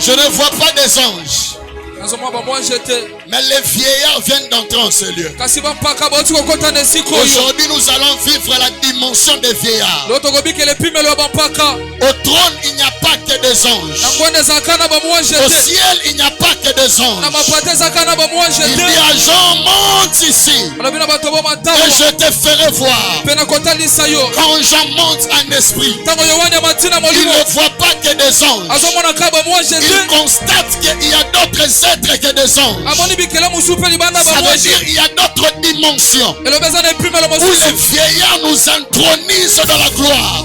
Je ne vois pas des anges. Mais les vieillards viennent d'entrer en ce lieu. Aujourd'hui, nous allons vivre la dimension des vieillards. Au trône, il n'y a pas que des anges. Au ciel, il n'y a pas que des anges. Il dit à Jean, monte ici. Et je te ferai voir. Quand Jean monte en esprit, il ne voit pas que des anges. Il constate qu'il y a d'autres êtres que des anges. Ça veut dire qu'il y a d'autres dimensions où les vieillards nous intronisent dans la gloire.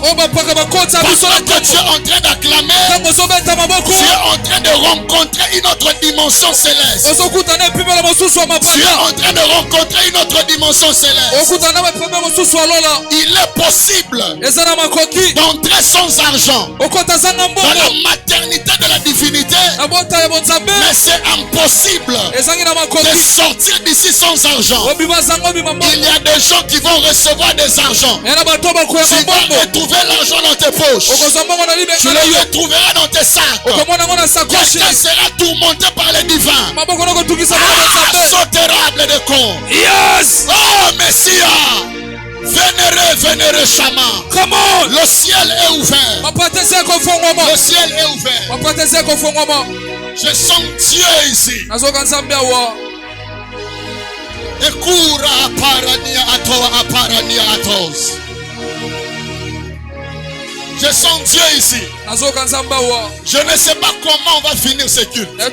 Parce que tu es en train d'acclamer, tu es en train de rencontrer une autre dimension céleste. Tu es en train de rencontrer une autre dimension céleste. Il est possible d'entrer sans argent dans la maternité de la divinité, mais c'est impossible de sortir d'ici sans argent. Il y a des gens qui vont recevoir des argents. Tu vas retrouver l'argent dans tes poches. Tu le retrouveras dans tes sacs. Quelqu'un sera tourmenté par les divins. Sauterable de con. Yes. Oh Messia. Vénéré chaman. Comment? Le ciel est ouvert. Le ciel est ouvert. Je sens Dieu ici. Ekura aparania atos. Je sens Dieu ici. Je ne sais pas comment on va finir ce culte. Mais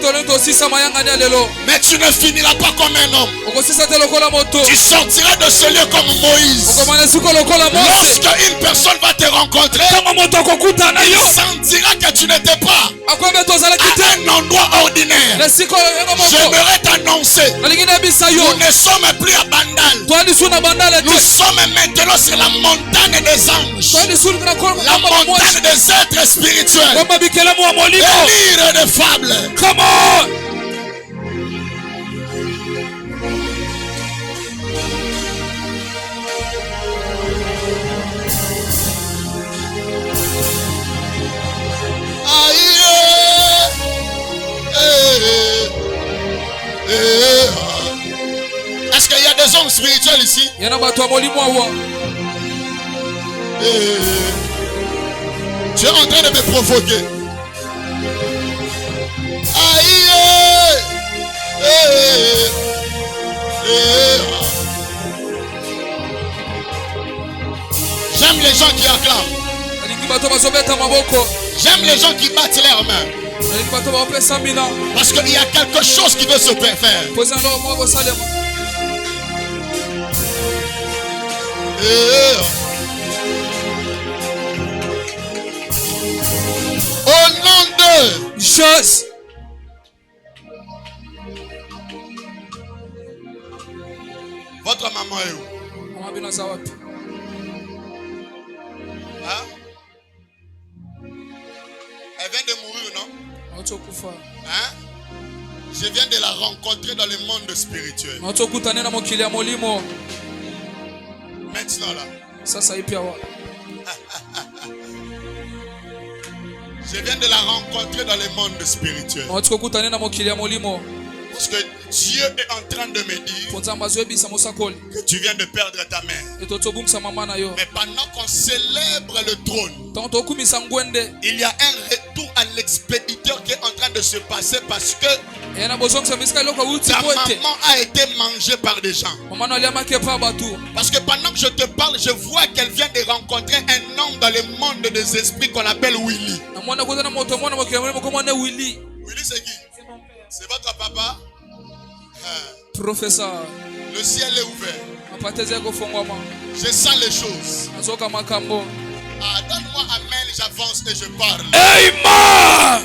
tu ne finiras pas comme un homme. Tu sortiras de ce lieu comme Moïse. Lorsque une personne va te rencontrer, il sentira que tu n'étais pas à un endroit ordinaire. J'aimerais t'annoncer, nous ne sommes plus à Bandal. Nous sommes maintenant sur la montagne des anges. La montagne des êtres spirituels. Et lire des fables. Come on. Est-ce qu'il y a des hommes spirituels ici? Tu es en train de me provoquer. J'aime les gens qui acclament. J'aime les gens qui battent leurs mains. Parce qu'il y a quelque chose qui veut se faire. Au nom de Jésus. Votre maman est où? Hein? Elle vient de mourir, non? Hein? Je viens de la rencontrer dans le monde spirituel. Maintenant là. Je viens de la rencontrer dans le monde spirituel. Parce que Dieu est en train de me dire que tu viens de perdre ta mère. Mais pendant qu'on célèbre le trône, il y a un retour à l'expéditeur qui est en train de se passer parce que ta maman a été mangée par des gens. Parce que pendant que je te parle, je vois qu'elle vient de rencontrer un homme dans le monde des esprits qu'on appelle Willy. Willy c'est qui? C'est votre papa? Professeur. Le ciel est ouvert. Je sens les choses. Donne-moi amen, j'avance et je parle. Amen.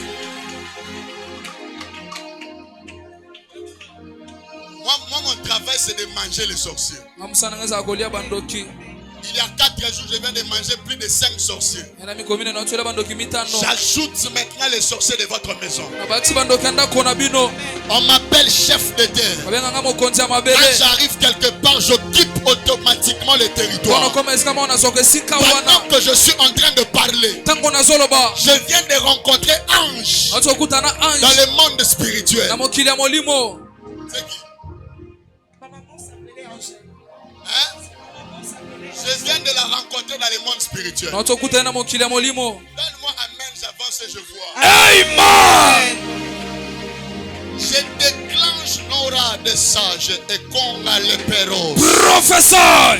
Moi, mon travail, c'est de manger les sorciers. Il y a 4 jours, je viens de manger plus de 5 sorciers. J'ajoute maintenant les sorciers de votre maison. On m'appelle chef de terre. Quand j'arrive quelque part, j'occupe automatiquement le territoire. Pendant que je suis en train de parler, je viens de rencontrer Ange dans le monde spirituel. C'est qui? Hein? Je viens de la rencontrer dans le monde spirituel. Donne-moi amen, j'avance et je vois. Amen. Je déclenche l'aura des sages et qu'on a le péros. Professeur.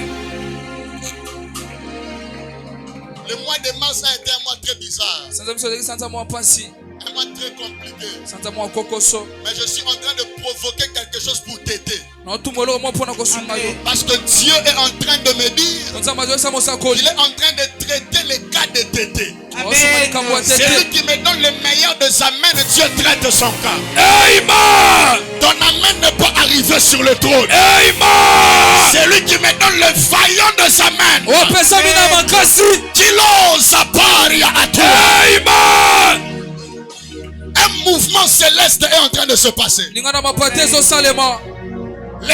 Le mois de mars a été un mois très bizarre. Un mois très compliqué. Mais je suis en train de provoquer quelque chose pour t'aider. Parce que Dieu est en train de me dire qu'il est en train de traiter les cas de Tété. C'est lui qui me donne le meilleur des amens. Dieu traite son cas. Amen. Ton amen n'est pas arrivé sur le trône. Amen. C'est lui qui me donne le vaillant des amens. Qui l'ose à part à toi. Amen. Un mouvement céleste est en train de se passer. Les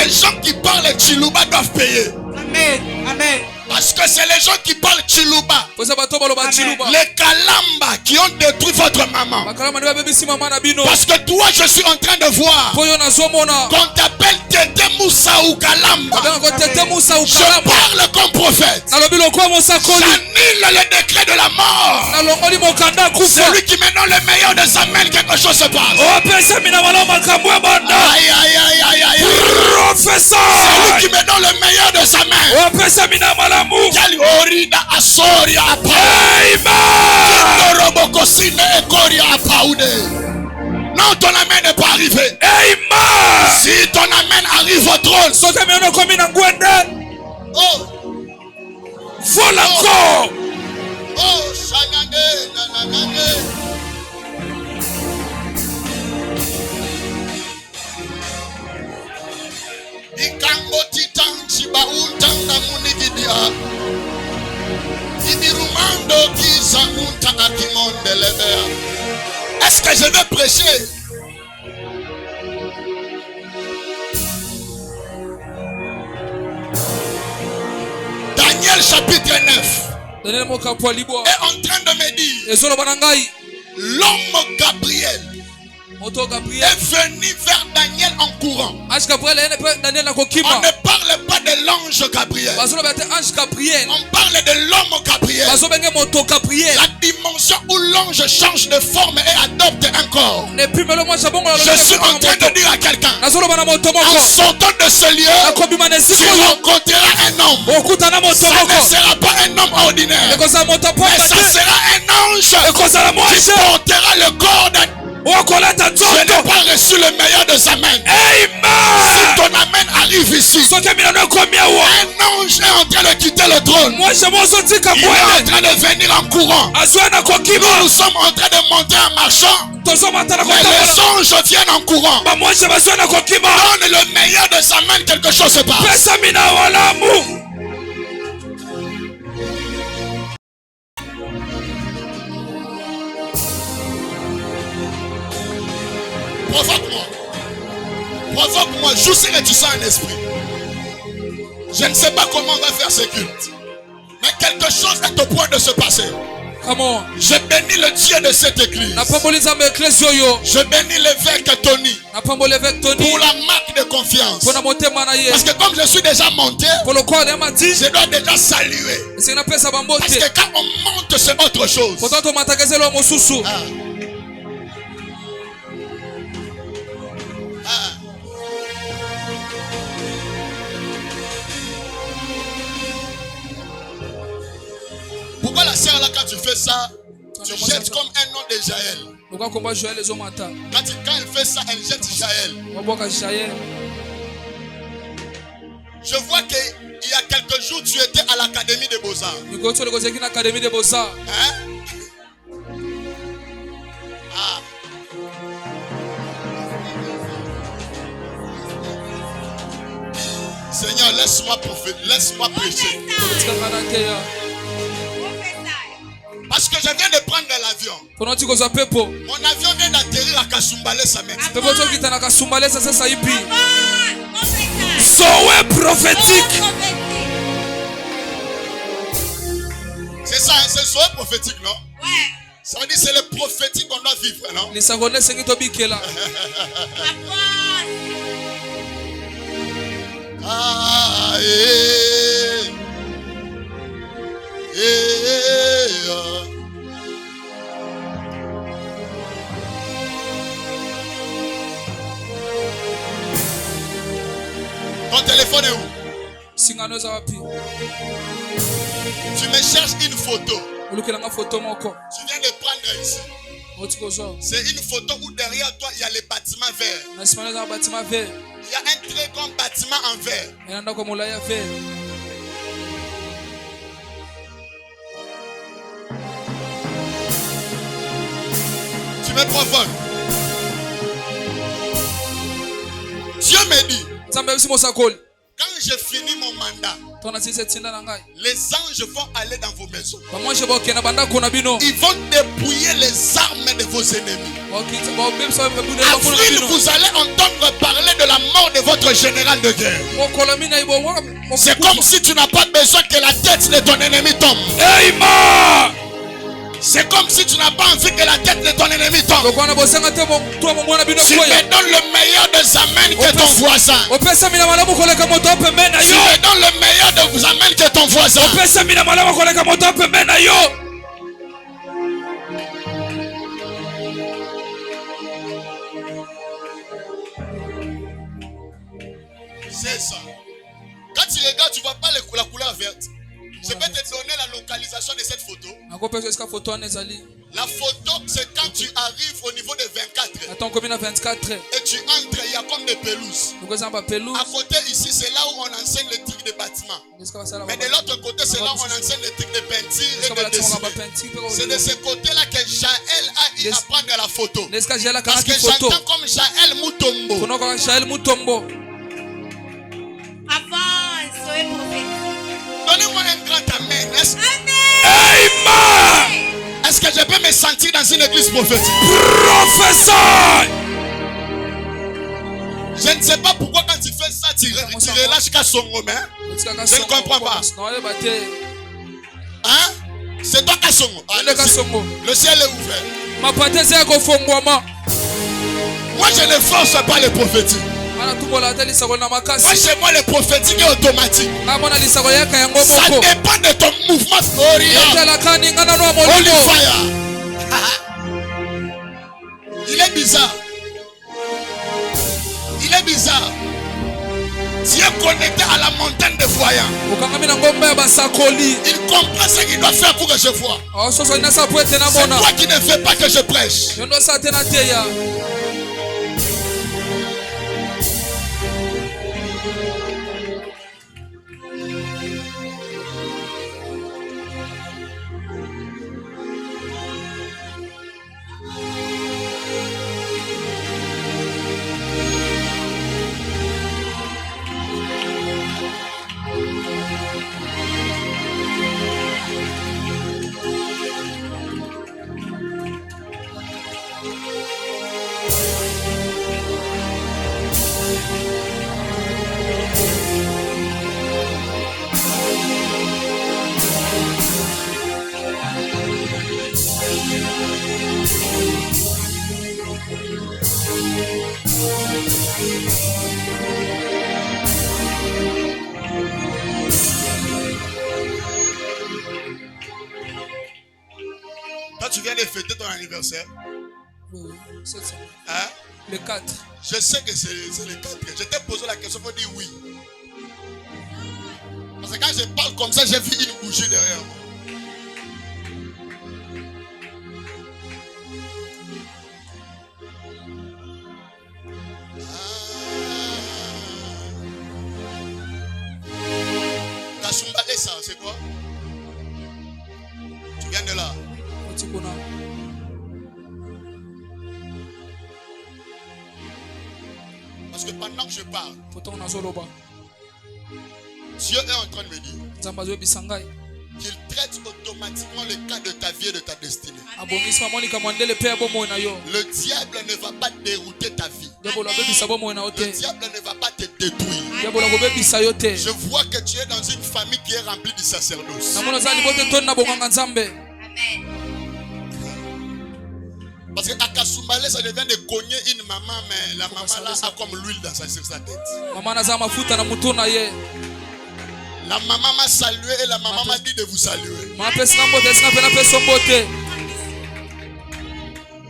gens qui parlent Chiluba doivent payer. Amen. Amen. Parce que c'est les gens qui parlent Chiluba. Amen. Les Kalamba qui ont détruit votre maman. Parce que toi, je suis en train de voir qu'on t'appelle Tété Moussa ou Kalamba. Je parle comme prophète. J'annule le décret de la mort. Celui qui me donne le meilleur des amens, quelque chose se passe. Aïe, aïe, aïe, aïe, aïe. Professeur. Celui qui me donne le meilleur des amens. Orida Asoria Apa. Non, ton amen n'est pas arrivé. Amen. Si ton amen arrive au trône, oh, voilà encore. oh, Shanane, nanane. Ikango titan chiba untanga munigidia. Ibirumando kisa unta akimonde lebea. Est-ce que je vais prêcher? Daniel chapitre 9 est en train de me dire, l'homme Gabriel est venu vers Daniel en courant. On ne parle pas de l'ange Gabriel. On parle de l'homme Gabriel. La dimension où l'ange change de forme et adopte un corps. Je suis en train de dire à quelqu'un, en sortant de ce lieu, tu rencontreras un homme. Ça ne sera pas un homme ordinaire, mais ça sera un ange qui portera le corps d'un. Je n'ai pas reçu le meilleur de sa main. Amen. Si ton amen arrive ici, un ange est en train de quitter le trône. Il est en train de venir en courant. Nous sommes en train de monter en marchant. Mais les anges viennent en courant. Donne le meilleur de sa main, quelque chose se passe. Provoque-moi. Provoque-moi. Je sais que tu sens un esprit. Je ne sais pas comment on va faire ce culte. Mais quelque chose est au point de se passer. Je bénis le Dieu de cette église. Je bénis l'évêque Tony pour la marque de confiance. Parce que comme je suis déjà monté, je dois déjà saluer. Parce que quand on monte, c'est autre chose. Pourquoi la sœur là, quand tu fais ça, tu jettes comme un nom de Jaël? Quand elle fait ça, elle jette Jaël. Je vois qu'il y a quelques jours, tu étais à l'Académie des Beaux-Arts. Hein? Ah. Seigneur. Seigneur, laisse-moi prêcher. Parce que je viens de prendre l'avion. Mon avion vient d'atterrir à Kasumbalesa maintenant. Zoé prophétique. C'est ça, c'est Zoé prophétique, non? Ouais. Ça veut dire que c'est le prophétique qu'on doit vivre, non? Ah, Ton téléphone est où? Tu me cherches une photo. Tu viens de prendre ici. C'est une photo où derrière toi il y a les bâtiments verts. Il y a un très grand bâtiment en verre. Tu me provoques. Dieu me dit, quand je finis mon mandat, les anges vont aller dans vos maisons. Ils vont dépouiller les armes de vos ennemis. Avril, vous allez entendre parler de la mort de votre général de guerre. C'est comme si tu n'as pas besoin que la tête de ton ennemi tombe. Amen. C'est comme si tu n'as pas envie que la tête de ton ennemi tombe. Tu me donnes le meilleur des amens que ton voisin. Tu me donnes le meilleur des amens que ton voisin. C'est ça. Quand tu regardes, tu ne vois pas la couleur verte. Je peux te donner la localisation de cette photo. La photo, c'est quand tu arrives au niveau de 24. Et tu entres, il y a comme des pelouses. À côté ici, c'est là où on enseigne les trucs de bâtiment. Mais de l'autre côté, c'est là où on enseigne les trucs de peinture et de dessin. C'est de ce côté-là que Jaël a eu à prendre la photo. Parce que j'entends comme Jaël Mutombo. Donnez-moi un grand amen. Amen. Est-ce que je peux me sentir dans une église prophétique? Professeur. Je ne sais pas pourquoi quand tu fais ça, tu relâches qu'à son moment. Je ne comprends pas. Hein? C'est toi qu'à son moment. Le ciel est ouvert. Moi je ne force pas les prophétiques. Moi chez moi le prophétique est automatique. Ça dépend de ton mouvement. Holy fire. Il est bizarre. Il est bizarre. Tu es connecté à la montagne de voyants. Il comprend ce qu'il doit faire pour que je voie. C'est toi qui ne fais pas que je prêche. Toi, tu viens de fêter ton anniversaire. Oui, c'est ça. Hein? Le 4. Je sais que c'est le 4. Je t'ai posé la question pour dire oui. Parce que quand je parle comme ça, j'ai vu une bougie derrière moi. Ça, c'est quoi? Tu viens de là? Parce que pendant que je parle, Dieu est en train de me dire qu'il traite automatiquement le cas de ta vie et de ta destinée. Le diable ne va pas dérouter ta vie. Le diable ne va pas te détruire. Je vois que tu es dans une famille qui est remplie du sacerdoce. Amen. Parce que à Kasumbalé, ça devient de cogner une maman, mais la maman là a comme l'huile sur sa tête. La maman m'a salué et la maman m'a dit de vous saluer.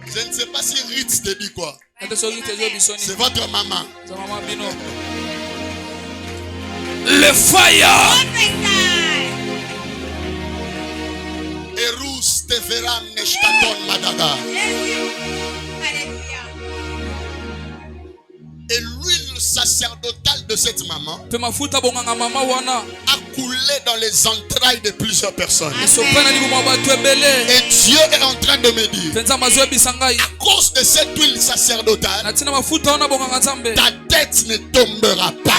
Je ne sais pas si Ritz te dit quoi. C'est votre maman. Le fire. Erous te verra neshtaton madaga. Et l'huile sacerdotale de cette maman a coulé dans les entrailles de plusieurs personnes. Et Dieu est en train de me dire, à cause de cette huile sacerdotale, ta tête ne tombera pas.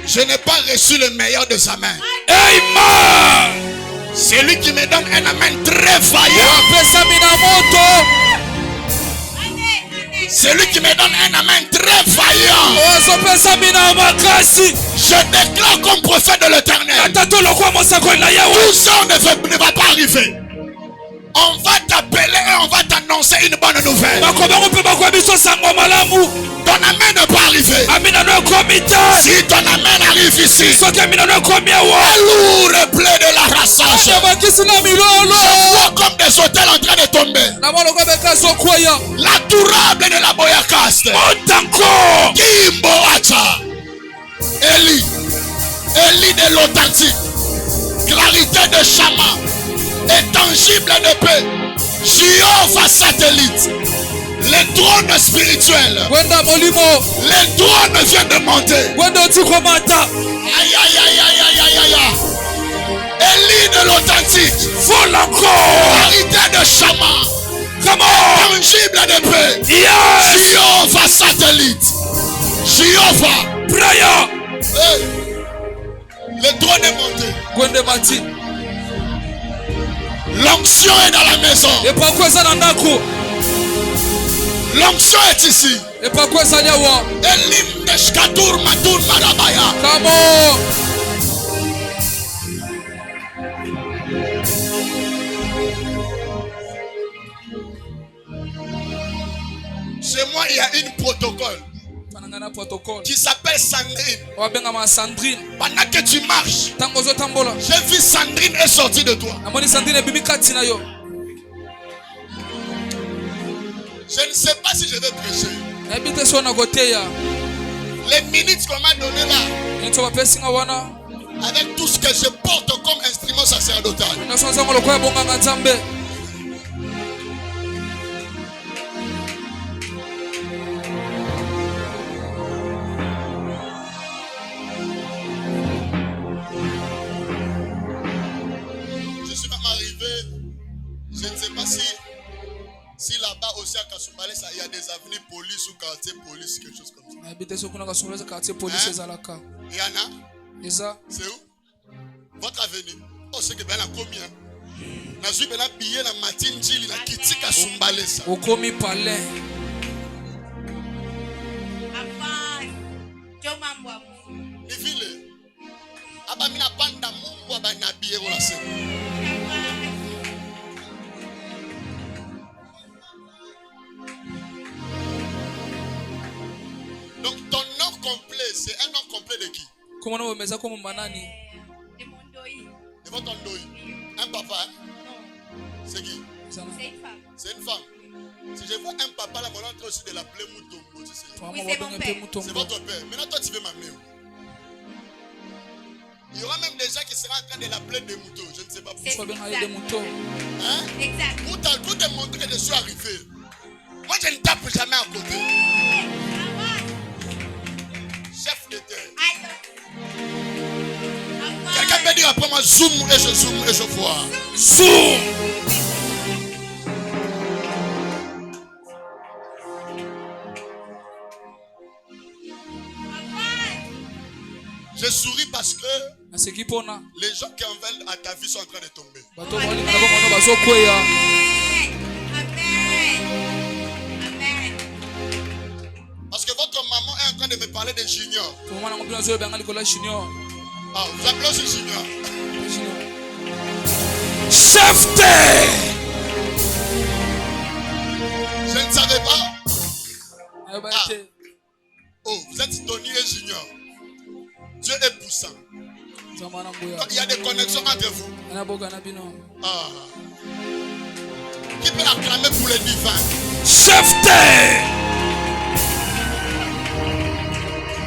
Je n'ai pas reçu le meilleur de sa main. Amen. C'est lui qui me donne un amen très vaillant. C'est lui qui me donne un amen très vaillant. Je déclare comme prophète de l'Éternel, tout ça ne va pas arriver. On va t'appeler et on va t'annoncer une bonne nouvelle. Ton amen ne peut arriver. Si ton amen arrive ici, lourd plaie de la rassage. Je vois comme des hôtels en train de tomber. La tourable de la Boyakaste. Kimbo Acha. Eli de l'authentique. Clarité de Chama. Intangible de paix. Jéhovah satellite. Les trônes spirituels. Les trônes viennent de monter. Aïe aïe aïe aïe aïe aïe aïe. Élie de l'authentique. Vol encore. Clarité de Chama. Intangible de paix. Yes. Jéhovah satellite. Jéhovah. Prayer. Hey. Le trône est monté. L'onction est dans la maison. L'onction est ici. Elim Neshkatur Matur Marabaya. Chez moi, il y a une protocole qui s'appelle Sandrine. Pendant que tu marches, j'ai vu Sandrine est sortie de toi. Je ne sais pas si je vais prêcher. Les minutes qu'on m'a donné là, avec tout ce que je porte comme instrument sacerdotal, je suis même arrivé, je ne sais pas si là-bas aussi à Kasumbalé, il y a des avenues police ou quartier police, quelque chose comme ça. Il y en a? C'est où? Votre avenue? Oh, c'est que bien la combien? Na suis bien billet la matin jili la kiti Kasumbalé ça. Au commis palais. Ni vile. Aba mina banda mungu aba na billet wala se. Donc ton nom complet, c'est un nom complet de qui? Comment on met ça comme manani? De votre Ndoi. Un papa, hein? C'est qui? C'est une femme. C'est une femme. Si je vois un papa là, on est en train aussi de l'appeler Moutombo. Oui, c'est mon père. C'est votre père. Maintenant, toi, tu veux m'amener où? Il y aura même des gens qui seront en train de l'appeler des moutons. Je ne sais pas pourquoi. Hein? Exact. Pour te montrer que je suis arrivé. Moi, je ne tape jamais à côté. Chef de terre. Quelqu'un peut dire après moi, zoom et je vois. Zoom. Les gens qui en veulent à ta vie sont en train de tomber. Amen. Amen. Parce que votre maman est en train de me parler de Junior. Ah, vous appelez aussi Junior. Safety. Je ne savais pas. Ah. Oh, vous êtes Tony et Junior. Dieu est puissant. Il y a des connexions entre vous. Ah. Qui peut acclamer pour les divins? Safety.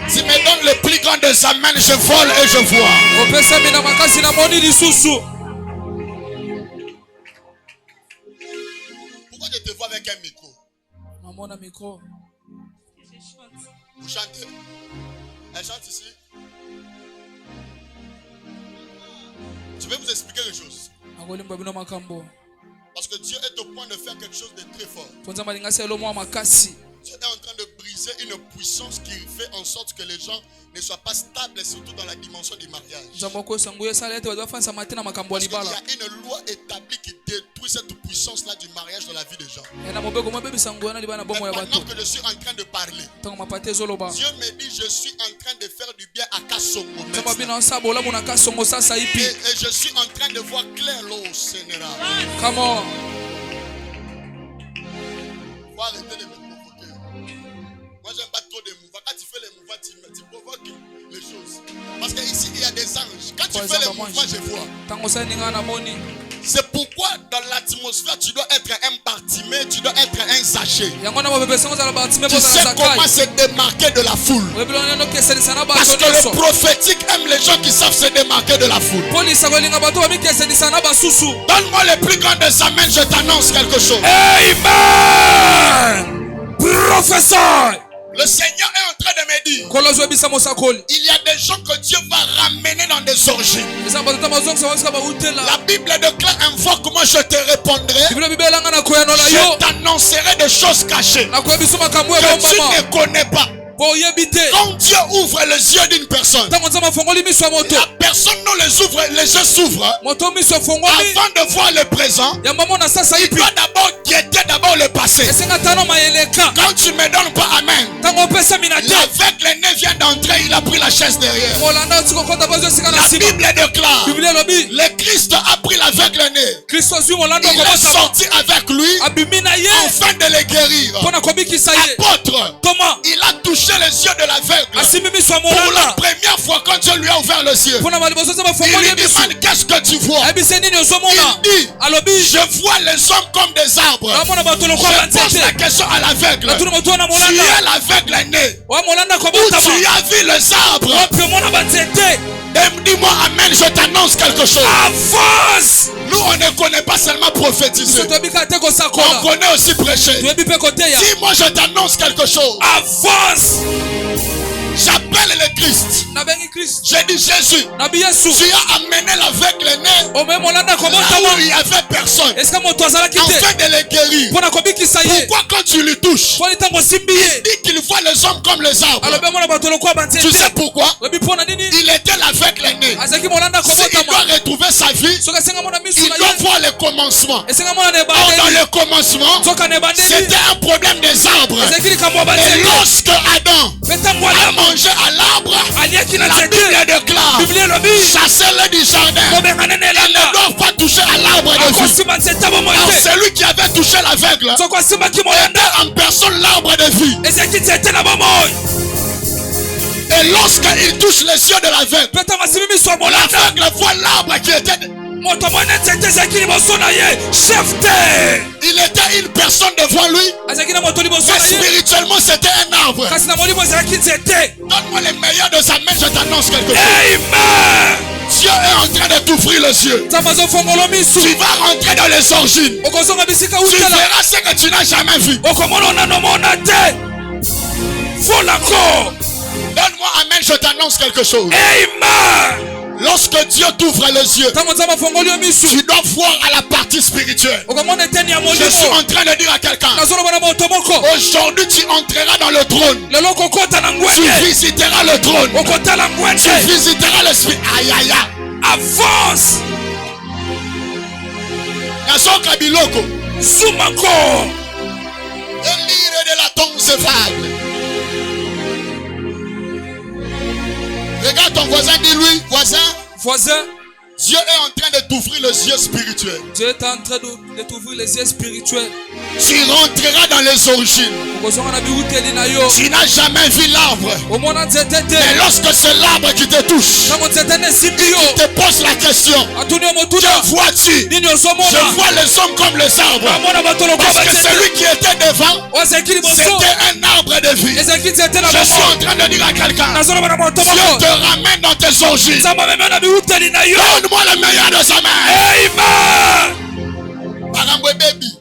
Tu me donnes le plus grand des amens, je vole et je vois. Pourquoi je te vois avec un micro? Je chante. Vous chantez? Elle chante ici? Je vais vous expliquer quelque chose. Parce que Dieu est au point de faire quelque chose de très fort. Dieu est en train de briser une puissance qui fait en sorte que les gens ne soient pas stables, surtout dans la dimension du mariage. Parce qu'il y a une loi établie qui détruit cette puissance-là du mariage dans la vie des gens. Mais pendant que je suis en train de parler, Dieu me dit, je suis en train de faire du bien à Kassongo. Et je suis en train de voir clair l'eau, Seigneur. Comment? Faut arrêter de me provoquer. Moi, j'aime pas trop de mouvements. Quand tu fais les mouvements, tu provoques les choses. Parce qu'ici, il y a des anges. Quand tu fais les mouvements, je vois. C'est pourquoi dans l'atmosphère, tu dois être un Bartimée, tu dois être un sachet. Tu sais comment se démarquer de la foule. Parce que le prophétique aime les gens qui savent se démarquer de la foule. Donne-moi le plus grand des amens, je t'annonce quelque chose. Amen. Professeur. Le Seigneur est en train de me dire, il y a des gens que Dieu va ramener dans des orgies. La Bible déclare un fois comment je te répondrai. Je t'annoncerai des choses cachées que tu ne connais pas. Quand Dieu ouvre les yeux d'une personne, la personne dont les yeux s'ouvrent, avant de voir le présent, il doit d'abord guetter le passé. Quand tu ne me donnes pas amen, l'aveugle né vient d'entrer, il a pris la chaise derrière. La Bible déclare, le Christ a pris l'aveugle né, il est sorti avec lui afin de les guérir. Apôtre, il a touché les yeux de l'aveugle pour la première fois quand Dieu lui a ouvert les yeux. Il lui demande, qu'est-ce que tu vois? Il dit, je vois les hommes comme des arbres. Je pose la question à l'aveugle, tu es l'aveugle né, où tu as vu les arbres? Dis-moi amen, je t'annonce quelque chose. Avance. Nous on ne connaît pas seulement prophétiser, on connaît aussi prêcher. Dis-moi, je t'annonce quelque chose. Avance. J'appelle le Christ. J'ai dit Jésus, tu as amené l'aveugle né là où il n'y avait personne afin de les guérir. Pourquoi quand tu lui touches, il dit qu'il voit les hommes comme les arbres? Tu sais pourquoi? Il était l'aveugle né. S'il doit retrouver sa vie, il doit voir le commencement. Or dans le commencement, c'était un problème des arbres. Et lorsque Adam a mangé à l'arbre, la Bible déclare, chassez-le du jardin. Ils ne doivent pas toucher à l'arbre de vie. Alors celui qui avait touché l'aveugle était en personne l'arbre de vie. Et lorsqu'il touche les yeux de l'aveugle, l'aveugle voit l'arbre qui était... Il était une personne devant lui, mais spirituellement c'était un arbre. Donne-moi les meilleurs de sa main, je t'annonce quelque chose. Amen. Dieu est en train de t'ouvrir les yeux. Tu vas rentrer dans les origines. Tu verras ce que tu n'as jamais vu. Donne-moi amen, je t'annonce quelque chose. Amen. Lorsque Dieu t'ouvre les yeux, tu dois voir à la partie spirituelle. Je suis en train de dire à quelqu'un, aujourd'hui tu entreras dans le trône. Tu visiteras le trône. Tu visiteras l'esprit. Aïe aïe aïe. Avance. Nasoka biloko. Zumako. Élire de la tombe se vague. Regarde ton voisin, dis-lui, voisin, Dieu est en train de t'ouvrir les yeux spirituels. Dieu est en train de t'ouvrir les yeux spirituels. Tu rentreras dans les origines. Tu n'as jamais vu l'arbre. Mais lorsque c'est l'arbre qui te touche, il te pose la question, que vois-tu? Je vois les hommes comme les arbres. Parce que celui qui était devant, c'était un arbre de vie. Je suis en train de dire à quelqu'un, Dieu te ramène dans tes origines. Donne-moi le meilleur de sa main. Amen. Parambwe baby.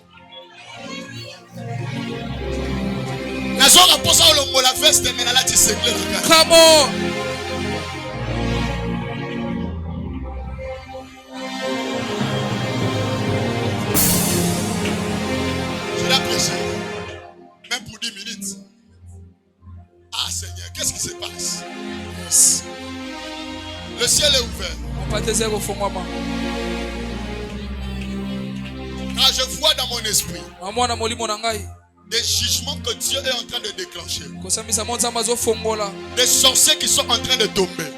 Nazora posa olongo la veste mais la ti segle. Come on. Je l'ai prêché. Même pour 10 minutes. Ah Seigneur, qu'est-ce qui se passe? Yes. Le ciel est ouvert. Quand je vois dans mon esprit des jugements que Dieu est en train de déclencher, des sorciers qui sont en train de tomber,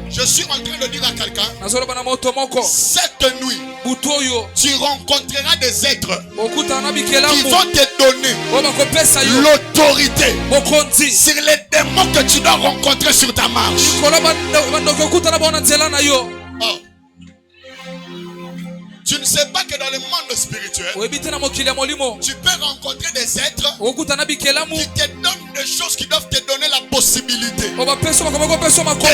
je suis en train de dire à quelqu'un, cette nuit, tu rencontreras des êtres qui vont te donner l'autorité sur les démons que tu dois rencontrer sur ta marche. Oh. Tu ne sais pas que dans le monde spirituel, tu peux rencontrer des êtres qui te donnent des choses qui doivent te donner la possibilité de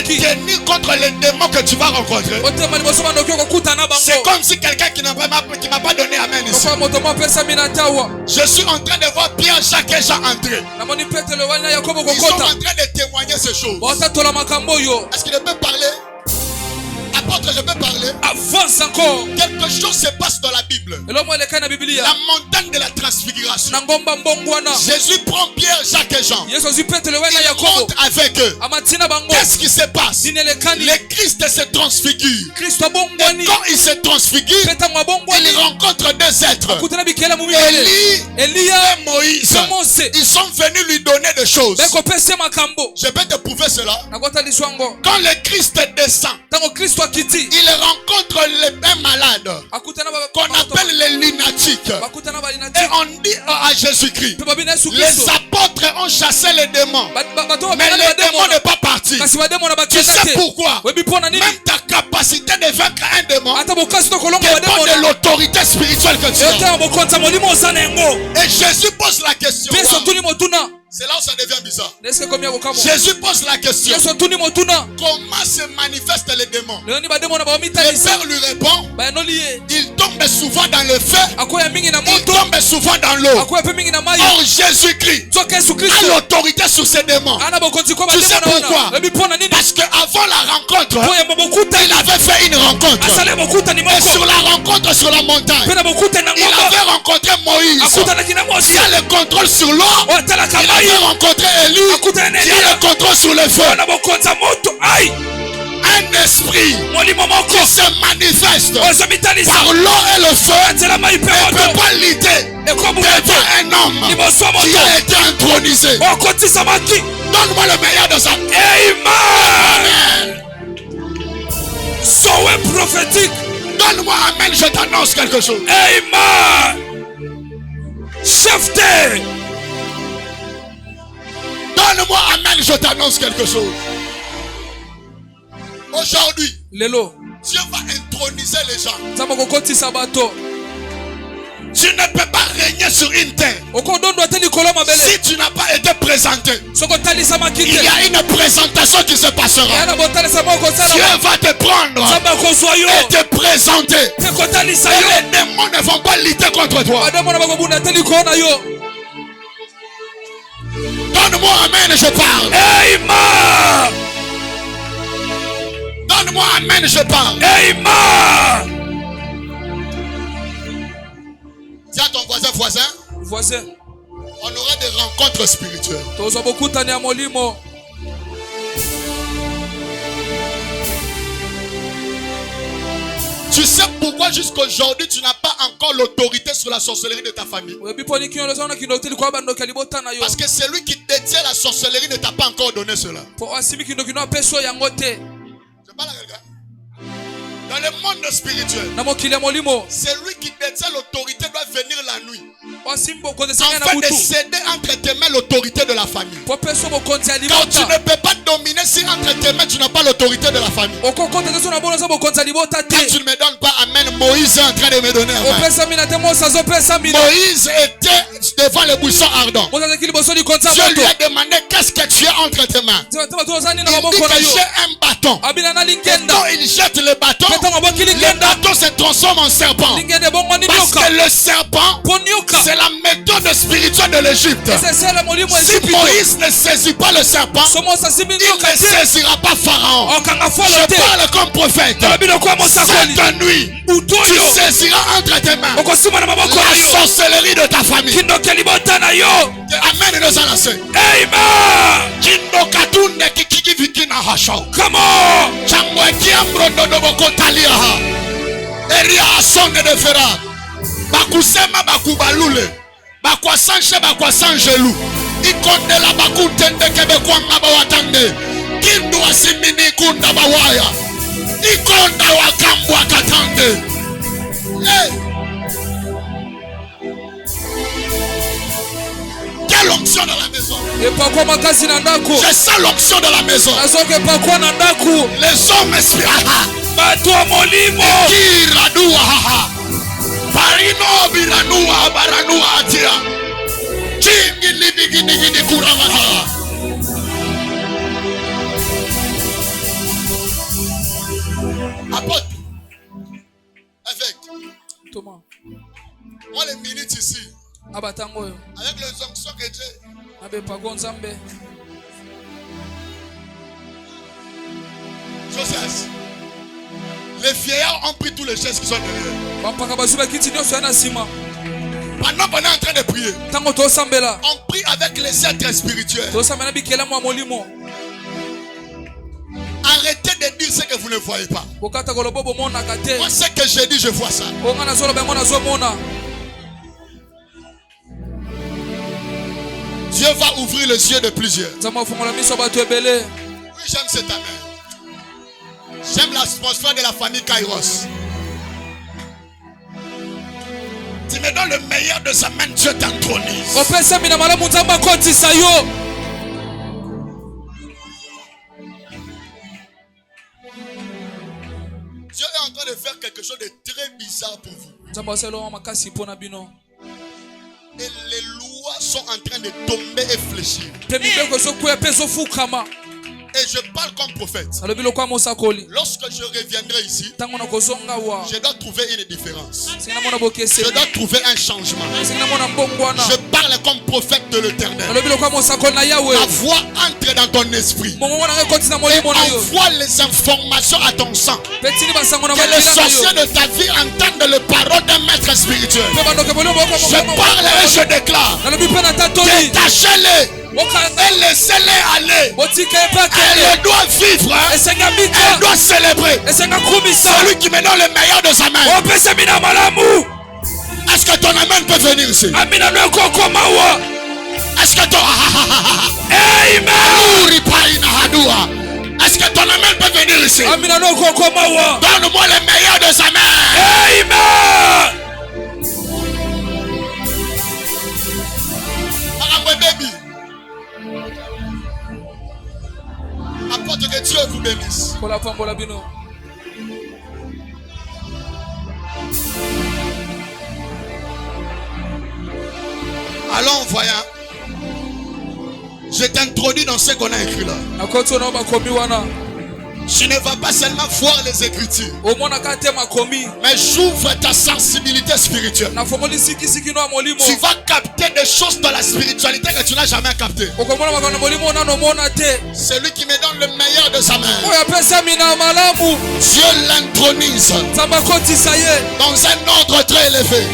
tenir contre les démons que tu vas rencontrer. C'est comme si quelqu'un qui m'a pas donné amen ici. Je suis en train de voir Pierre, Jacques et Jean entrer. Ils sont en train de témoigner ces choses. Est-ce qu'il peut parler? Apôtre, je peux parler. Avance encore. Quelque chose se passe dans la Bible. La montagne de la transfiguration. Jésus prend Pierre, Jacques et Jean. Il monte avec eux. Qu'est-ce qui se passe? Le Christ se transfigure. Et quand il se transfigure, il rencontre deux êtres. Élie et Moïse. Ils sont venus lui donner des choses. Je peux te prouver cela. Quand le Christ descend, il rencontre les malades qu'on appelle les lunatiques. Et on dit à Jésus-Christ, les apôtres ont chassé les démons, mais les démons ne sont pas partis. Tu sais pourquoi? Même ta capacité de vaincre un démon dépend de l'autorité spirituelle que tu as. Et Jésus pose la question. C'est là où ça devient bizarre. Jésus pose la question. Comment se manifestent les démons? Le Père lui répond. Il tombe souvent dans le feu. Il tombe souvent dans l'eau. Or Jésus-Christ a l'autorité sur ces démons. Tu sais pourquoi? Parce qu'avant la rencontre, il avait fait une rencontre. Et sur la rencontre sur la montagne, il avait rencontré Moïse. Il a le contrôle sur l'eau. Il avait rencontré Élie. Il a le contrôle sur le feu. Un esprit qui se manifeste par l'eau et le feu ne peut pas lutter devant un homme qui a été intronisé. Donne-moi le meilleur de ça. Amen. Sowe prophétique. Donne-moi amen, je t'annonce quelque chose. Amen. Chef de. Donne-moi amen, je t'annonce quelque chose. Aujourd'hui, Dieu va introniser les gens. Tu ne peux pas régner sur une terre si tu n'as pas été présenté. Il y a une présentation qui se passera. Dieu va te prendre et te présenter. Et les démons ne vont pas lutter contre toi. Donne-moi amen, je parle. Amen. Donne-moi amen, je parle. Amen. Dis à ton voisin, on aura des rencontres spirituelles. Tu sais pourquoi jusqu'aujourd'hui tu n'as pas encore l'autorité sur la sorcellerie de ta famille? Parce que celui qui détient la sorcellerie ne t'a pas encore donné cela. Je parle à quelqu'un. Dans le monde spirituel, celui qui détient l'autorité doit venir la nuit, afin de céder entre tes mains l'autorité de la famille. Quand tu ne peux pas dominer si entre tes mains tu n'as pas l'autorité de la famille. Quand tu ne me donnes pas amen, Moïse est en train de me donner amen. Moïse était devant le buisson ardent. Dieu lui a demandé qu'est-ce que tu as entre tes mains. Il dit que j'ai un bâton. Et quand il jette le bâton se transforme en serpent. Parce que le serpent, c'est la méthode spirituelle de l'Égypte. Si Moïse ne saisit pas le serpent, il ne saisira pas Pharaon. Je parle comme prophète. Cette nuit, tu saisiras entre tes mains la sorcellerie de ta famille. Amen. Come on. Eria sonne de fera. Bakusema bakubalule. Bakwasanche bakwasanjelu. Ikonde la bakutende kebe kwa mabawatande. Kindu wasimini kunda bawaya. Ikonda wakambu wakatande. Hey. Quelle onction dans la maison? Je sens l'onction dans la maison. Les hommes spirituels. Kiradua Parino biranua baranua atia. Chingi libigini kuramaha. Apôtre. Avec Thomas. Moi les minutes ici. Avec les onctions que Dieu. Joseph. Les vieillards ont pris tous les gestes qui sont derrière. Pendant qu'on est en train de prier, on prie avec les êtres spirituels. Arrêtez de dire ce que vous ne voyez pas. Moi, ce que j'ai dit, je vois ça. Dieu va ouvrir les yeux de plusieurs. Oui, j'aime cette amen. J'aime l'atmosphère de la famille Kairos. Tu me donnes le meilleur de sa main, Dieu t'intronise. Dieu est en train de faire quelque chose de très bizarre pour vous. Et les lois sont en train de tomber et fléchir. Et je parle comme prophète. Lorsque je reviendrai ici, je dois trouver une différence. Je dois trouver un changement. Je parle comme prophète de l'Éternel. La voix entre dans ton esprit et envoie les informations à ton sang. Que les sorciers de ta vie entendent le parole d'un maître spirituel. Je parle et je déclare: détachez-les et laissez-les aller. Elle doit vivre, elle doit célébrer. Celui qui me donne le meilleur de sa main. Est-ce que ton amen peut venir ici? Est-ce que ton est-ce que ton amen peut venir ici? Donne-moi le meilleur de sa main. Amen. Baby. Apporte que Dieu vous bénisse. Allons, voyons. Je t'introduis dans ce qu'on a écrit là. Tu ne vas pas seulement voir les Écritures, mais j'ouvre ta sensibilité spirituelle. Tu vas capter des choses dans la spiritualité que tu n'as jamais captées. Celui qui me donne le meilleur de sa main, Dieu l'intronise dans un ordre très élevé.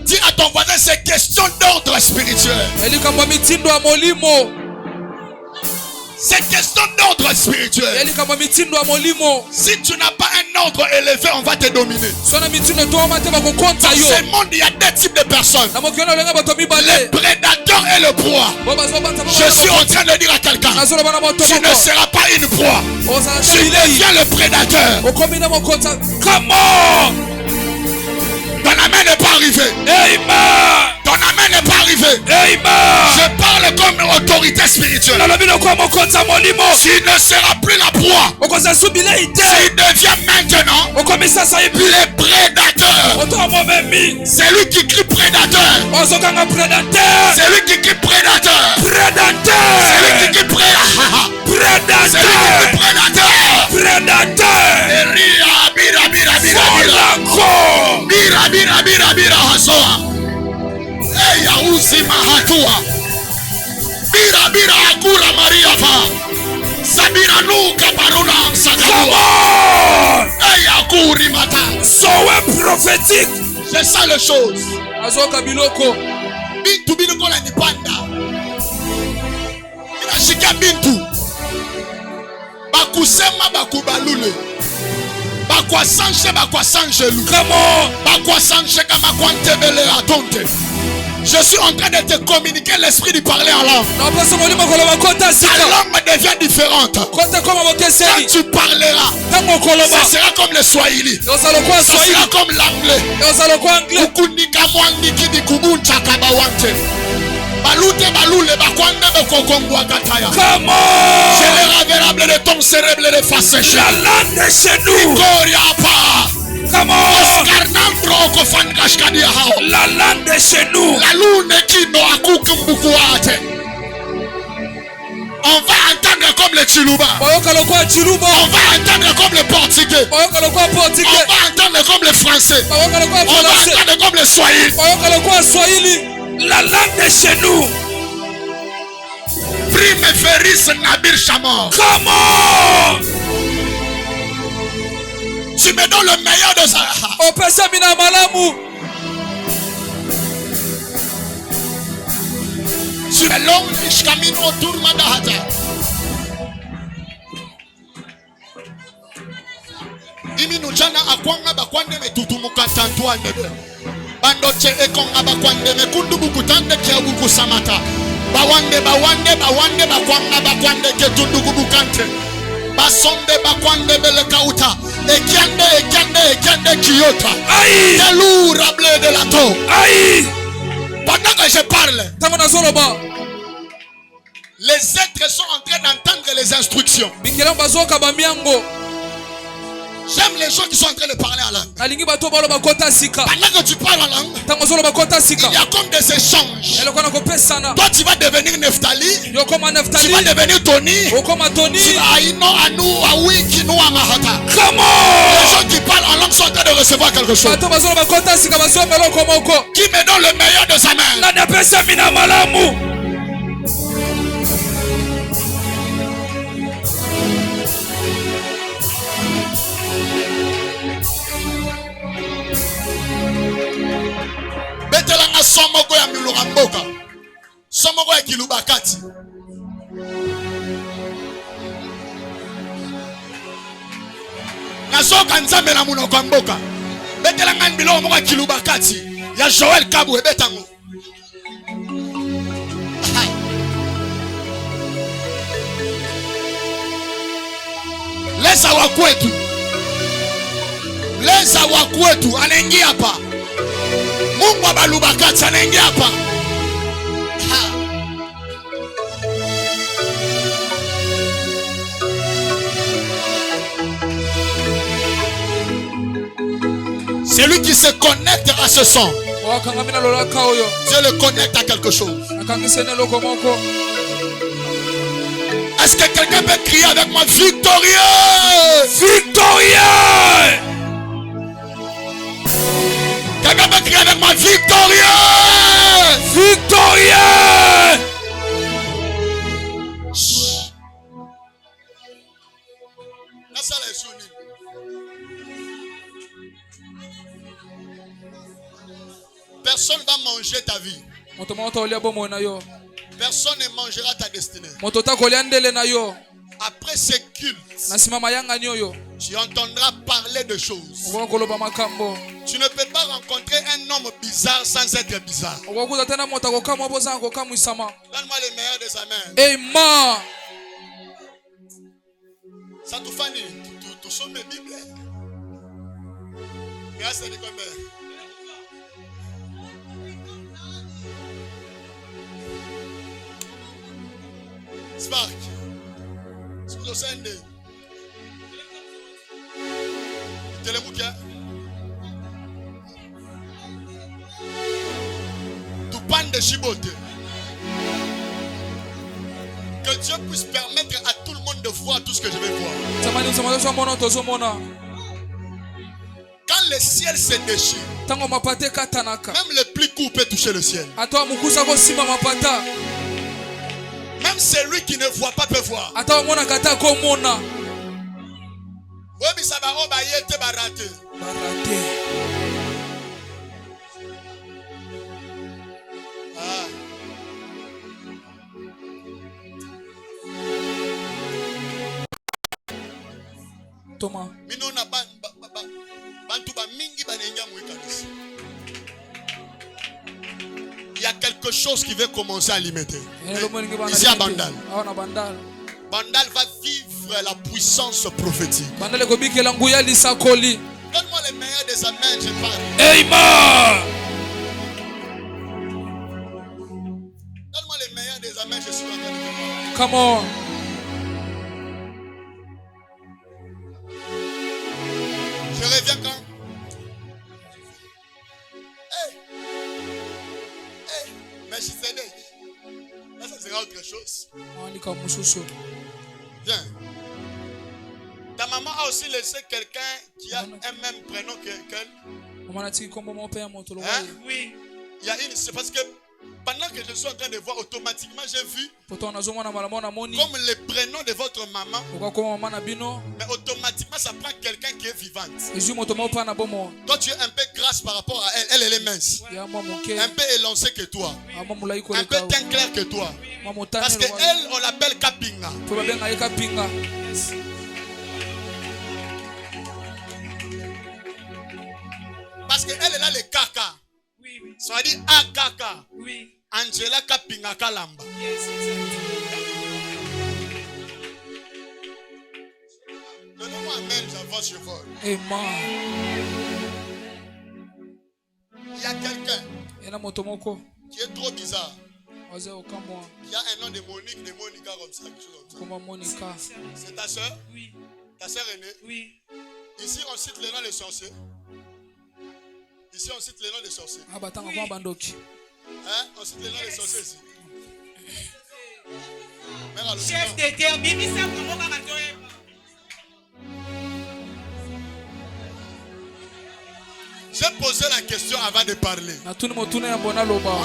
Dis à ton voisin, c'est question d'ordre spirituel. C'est question d'ordre spirituel. Si tu n'as pas un ordre élevé, on va te dominer. Dans ce monde, il y a deux types de personnes: les prédateurs et le proie. Je suis en train de dire à quelqu'un, tu ne seras pas une proie. Tu deviens le prédateur. Comment? Ton amen n'est pas arrivé. Amen. Ton amen n'est pas arrivé. Amen. Je parle comme autorité spirituelle. Tu ne seras plus la proie. Tu deviens maintenant le prédateur. C'est lui qui crie prédateur. C'est lui qui crie prédateur. C'est lui qui crie prédateur. C'est lui qui crie prédateur. Bira hasoa. Eya uzima hatua. Bira akura Maria fa. Sabira nuka baruna sakama. Eya kuri mata. Sowe prophétique. C'est ça les choses. Azoka biloko. Bintu biloko la nipanda. Inashika bintu. Bakusema bakubalule. Bakwa sanche lu. Bakwa sanche kama kwantebele atonte. Je suis en train de te communiquer l'esprit du parler en langue. Ta langue devient différente. Quand tu parleras, ça sera comme le Swahili. Ça sera comme l'anglais. Ukunika mwandiki di kubuncha kabawante. Balute balule bakwande bekokongwa kataya. J'ai l'air avérable de ton cérébro de face séchée. La langue de chez nous. La langue de chez nous. La lune qui nous a coupé. On va entendre comme le Chiluba. On va entendre comme le portugais. On va entendre comme le français. On va entendre comme le swahili. La langue de chez nous. Prime Feris Nabir Chamor. Comment? Tu me donnes le meilleur de ça. Tu es long, je camine autour de Madahata. Iminu jana akwanga bakwande metutumuka tantuane. Bandoche ekonga bakwande mekundu bukutande kia buku samata. Bawande bakwanga bakwande ketundu bukante. Basonde bakwande belekauta. Ekiande kiyota. Aïe. Teloura blé de la to. Aïe. Pendant que je parle, les êtres sont en train d'entendre les instructions. J'aime les gens qui sont en train de parler en langue. Pendant que tu parles en langue, il y a comme des échanges. Toi tu vas devenir Neftali, tu vas devenir Tony, tu vas les gens qui parlent en langue sont en train de recevoir quelque chose. Qui me donne le meilleur de sa main? Betelanga somoko ya miluramboka. Somoko ya kilubakati. Nazoka nzambe na munoko ya mboka. Betelanga biloko moko ya kilubakati. Ya Joel Kabu ebetango. Leza wakwetu. Leza wakwetu anaingia hapa. Mungu abalubakati anaingia hapa. Celui qui se connecte à ce son, Dieu le connecte à quelque chose. Est-ce que quelqu'un peut crier avec moi victorieux? Victorieux! Quelqu'un peut crier avec moi victorieux? Victorieux! Personne ne va manger ta vie. Personne ne mangera ta destinée. Après ces cultes, tu entendras parler de choses. Tu ne peux pas rencontrer un homme bizarre sans être bizarre. Donne-moi les meilleurs des amens. Amen. Ça te fait tu sommes la Bible. Grâce à Dieu. Spark. C'est le Sunday. Télémoukia. Tu pannes de chibote. Que Dieu puisse permettre à tout le monde de voir tout ce que je vais voir. Quand le ciel se déchire, même le plus court peut toucher le ciel. Même celui qui ne voit pas peut voir. Thomas. Il y a quelque chose qui va commencer à alimenter. Ici à Bandal. Bandal va vivre la puissance prophétique. Donne-moi les meilleurs des amens, je parle. Amen. Donne-moi les meilleurs des amens, je suis en train de te Come on. Je reviens quand? Mais je sais là, ça sera autre chose. Viens. Ta maman a aussi laissé quelqu'un qui a un même prénom qu'elle. Hein? Oui. Il y a une, c'est parce que pendant que je suis en train de voir, automatiquement j'ai vu comme le prénom de votre maman, mais automatiquement ça prend quelqu'un qui est vivante. Toi tu es un peu grasse par rapport à elle, elle est mince, un peu élancée que toi, un peu teint clair que toi, parce qu'elle on l'appelle Kapinga. Parce qu'elle est là le kaka. Oui. Ça veut dire Akaka. Oui. Angela Kapinga Kalamba. Yes, exact. Donnez-moi un mail, j'avance, je vole. Amen. Il y a quelqu'un qui est trop bizarre. Il y a un nom de Monique, de Monica comme ça, quelque chose comme ça. C'est ta soeur? Oui. Ta soeur aînée? Oui. Ici, on cite le nom des sorciers. Ici, on cite le nom des sorciers. Oui. Hein? On cite le nom des sorciers ici. Chef de terre, Bibi, ça comment on va J'ai posé la question avant de parler. On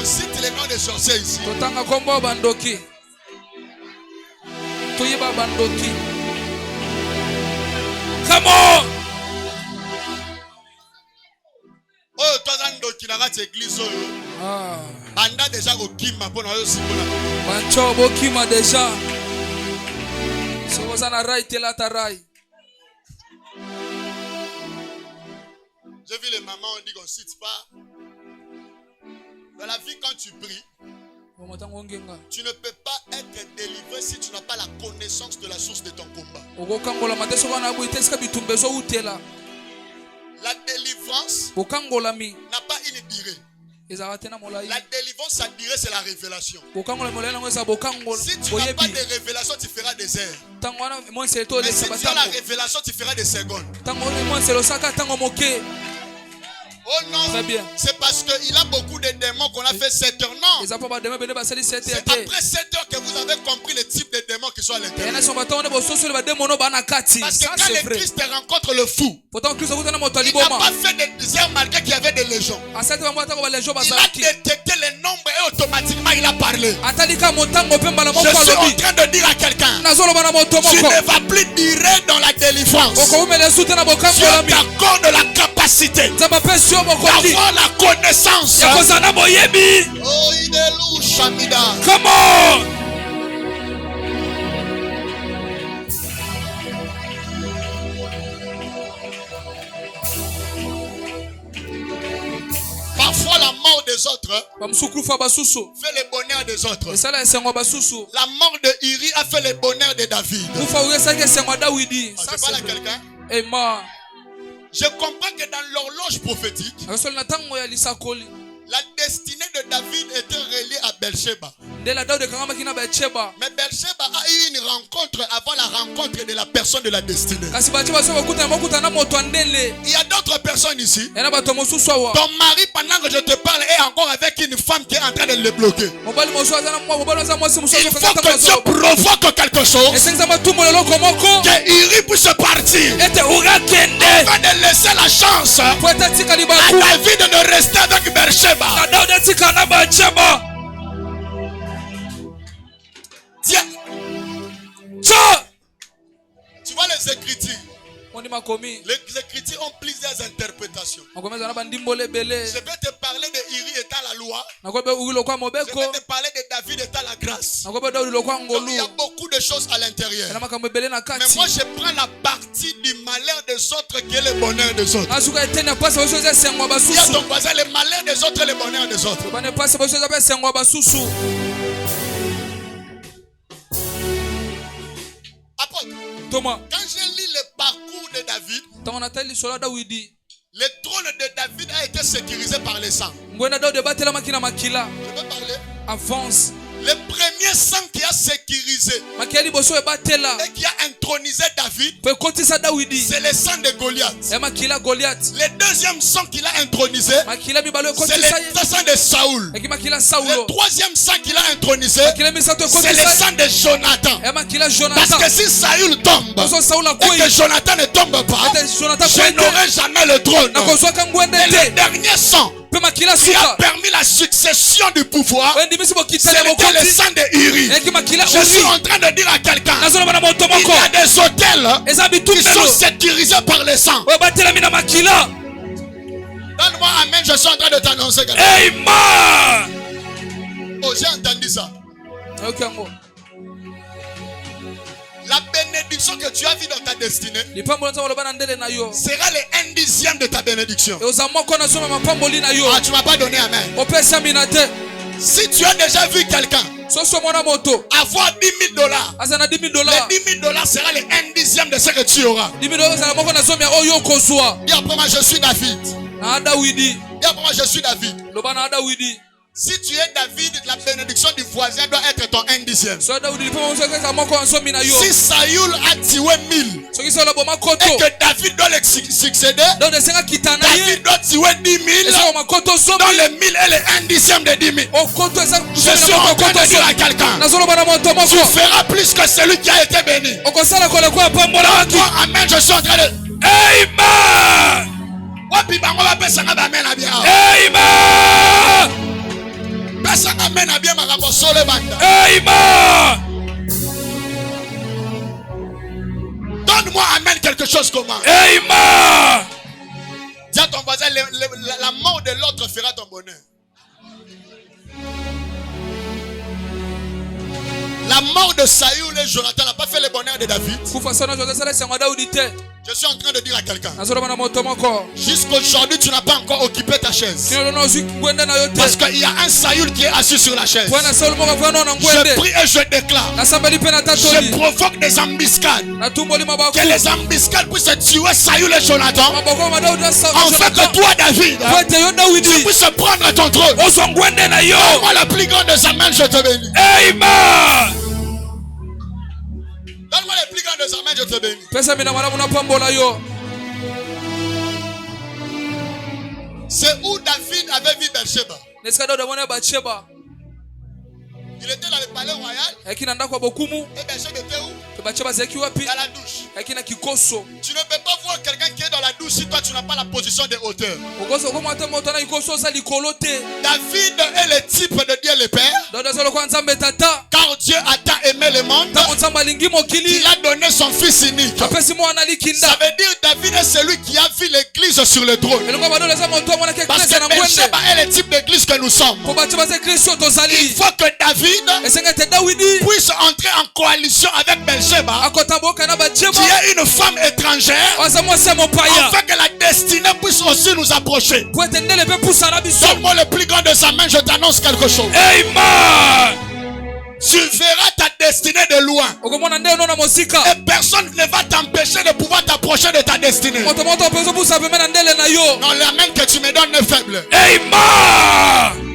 cite les noms des sorciers ici. Come on. Oh, toi, Ndoki, na gati église oyo. Banda déjà au kima pour nous simbola. Bancho bokima déjà. Sokoza na rai tela tarai. J'ai vu les mamans, on dit qu'on ne cite pas. Dans la vie, quand tu pries, tu ne peux pas être délivré si tu n'as pas la connaissance de la source de ton combat. La délivrance n'a pas une durée. La délivrance, sa durée, c'est la révélation. Si tu n'as pas de révélation, tu feras des heures. Mais si tu as la révélation, tu feras des secondes. Oh, Oh non, c'est parce qu'il a beaucoup de démons qu'on a fait 7 heures. Non. C'est après 7 heures que vous avez compris le type de démons qui sont à l'intérieur. Parce que quand le Christ rencontre le fou, il n'a pas fait des heures malgré qu'il y avait des légions. Il a détecté les nombres et automatiquement il a parlé. Je suis en train de dire à quelqu'un, tu ne vas plus tirer dans la délivrance. Dieu t'accorde la capacité d'avoir la connaissance. Oh, il est louche, Shamida. Come on. Parfois la mort des autres fait le bonheur des autres. La mort de Iri a fait le bonheur de David. Je parle à quelqu'un. Je comprends que dans l'horloge prophétique, la destinée de David était reliée à Beersheba. Mais Beersheba a eu une rencontre avant la rencontre de la personne de la destinée. Il y a d'autres personnes ici. Ton mari, pendant que je te parle, est encore avec une femme qui est en train de le bloquer. Il faut que Dieu provoque quelque chose, que Iri puisse partir, afin de laisser la chance à David de rester avec Beersheba. Tiens. Tu vois les Écritures. Les Écritures ont plusieurs interprétations. Je vais te parler de Iri étant la loi. Je vais te parler de David étant la grâce. Donc, il y a beaucoup de choses à l'intérieur. Mais moi je prends la partie du malheur des autres qui est le bonheur des autres. Il y a ton voisin, le malheur des autres et le bonheur des autres. Apôtre, quand je lis le parcours de David, le trône de David a été sécurisé par les sangs. Je peux parler? Avance. Le premier sang qui a sécurisé et qui a intronisé David, c'est le sang de Goliath. Le deuxième sang qu'il a intronisé, c'est le sang de Saoul. Le troisième sang qu'il a intronisé, c'est le sang de Jonathan. Parce que si Saoul tombe et que Jonathan ne tombe pas, je n'aurai jamais le trône. Et le dernier sang qui a permis la succession du pouvoir, c'était le sang de Iri. Je suis en train de dire à quelqu'un, il y a des hôtels qui sont sécurisés par le sang. Donne-moi amen, je suis en train de t'annoncer. Amen. Oh, j'ai entendu ça. La bénédiction que tu as vue dans ta destinée sera le 1/10 de ta bénédiction. Ah, tu ne m'as pas donné amen. Si tu as déjà vu quelqu'un avoir $10,000, les $10,000 sera le 1/10 de ce que tu auras. Dis après moi, je suis David. Dis après moi, je suis David. Si tu es David, la bénédiction du voisin doit être ton 1/10. Si Saoul a tué 1000 et que David doit le succéder, David doit tuer 10,000 dans les 1000 et les 1/10 de 10,000. Je suis en train de dire à quelqu'un, tu feras plus que celui qui a été béni. Amen, je suis en train de... Amen. Amen. Amen. Donne-moi amen quelque chose comment. Amen. Dis à ton voisin, la mort de l'autre fera ton bonheur. La mort de Saoul et Jonathan n'a pas fait le bonheur de David. Je suis en train de dire à quelqu'un, jusqu'aujourd'hui tu n'as pas encore occupé ta chaise. Parce qu'il y a un Saoul qui est assis sur la chaise. Je prie et je déclare, je provoque des embuscades, que les embuscades puissent tuer Saoul et Jonathan, en fait que toi David, tu puisses prendre ton trône. Donne-moi la plus grande des amens, je te bénis. Amen. Donne-moi les plus grandes amens, je te bénis. C'est où David avait vu Bathsheba. Il était dans le palais royal. Et Bathsheba était où? Dans la douche. Tu ne peux pas voir quelqu'un qui est dans la douche si toi tu n'as pas la position de hauteur. David est le type de Dieu le Père. Car Dieu a tant aimé le monde, il a donné son fils unique. Ça veut dire David est celui qui a vu l'église sur le trône. Parce que Bathsheba est le type d'église que nous sommes. Il faut que David puisse entrer en coalition avec Bathsheba, qui est une femme étrangère, afin que la destinée puisse aussi nous approcher. Donne-moi le plus grand de sa main, je t'annonce quelque chose. Amen. Tu verras ta destinée de loin. Et personne ne va t'empêcher de pouvoir t'approcher de ta destinée. Non, la main que tu me donnes est faible. Amen.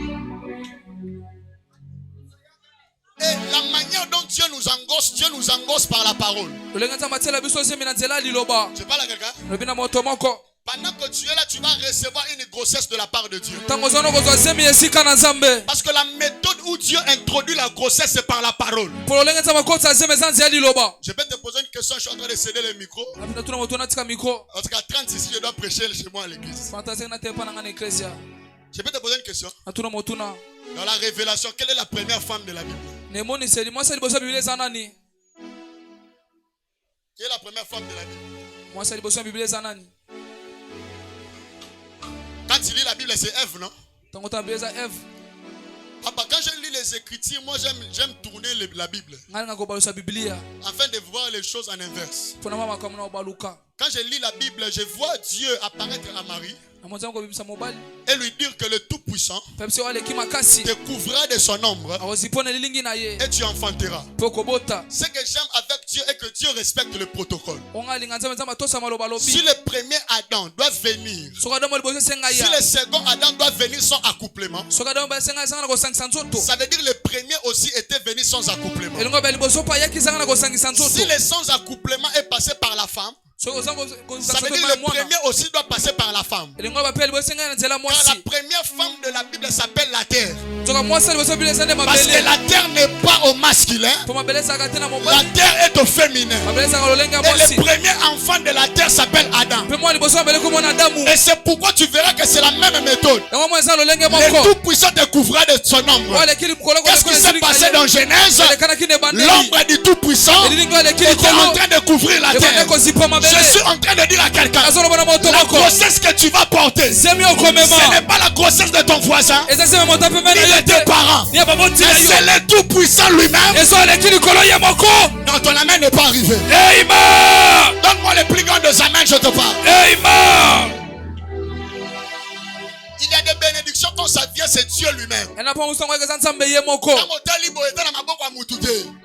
Et la manière dont Dieu nous engosse par la parole. Je parle à quelqu'un. Pendant que tu es là, tu vas recevoir une grossesse de la part de Dieu. Parce que la méthode où Dieu introduit la grossesse, c'est par la parole. Je peux te poser une question, je suis en train de céder le micro. En tout cas, 30 ici, je dois prêcher chez moi à l'église. Je peux te poser une question. Dans la révélation, quelle est la première femme de la Bible? Qui est la première femme de la Bible? Quand tu lis la Bible, c'est Ève, non? Papa, quand je lis les Écritures, moi j'aime tourner la Bible afin de voir les choses en inverse. Quand je lis la Bible, je vois Dieu apparaître à Marie et lui dire que le Tout-Puissant te couvrira de son ombre et tu enfanteras. Ce que j'aime avec Dieu est que Dieu respecte le protocole. Si le premier Adam doit venir, si le second Adam doit venir sans accouplement, ça veut dire le premier aussi était venu sans accouplement. Si le sans accouplement est passé par la femme, ça veut dire que le premier aussi doit passer par la femme. Car la première femme de la Bible s'appelle la terre. Parce que la terre n'est pas au masculin, la terre est au féminin. Et le premier enfant de la terre s'appelle Adam. Et c'est pourquoi tu verras que c'est la même méthode. Le Tout-Puissant te couvrira de son ombre. Qu'est-ce qui s'est passé dans Genèse? L'ombre du Tout-Puissant était en train de couvrir la terre. Je suis en train de dire à quelqu'un, la grossesse que tu vas porter, ce n'est pas la grossesse de ton voisin, ni de tes parents, mais c'est le Tout-Puissant lui-même. Non, ton amen n'est pas arrivé. Amen. Donne-moi le plus grand de sa main, je te parle. Amen. Il y a des bénédictions quand ça vient, c'est Dieu lui-même.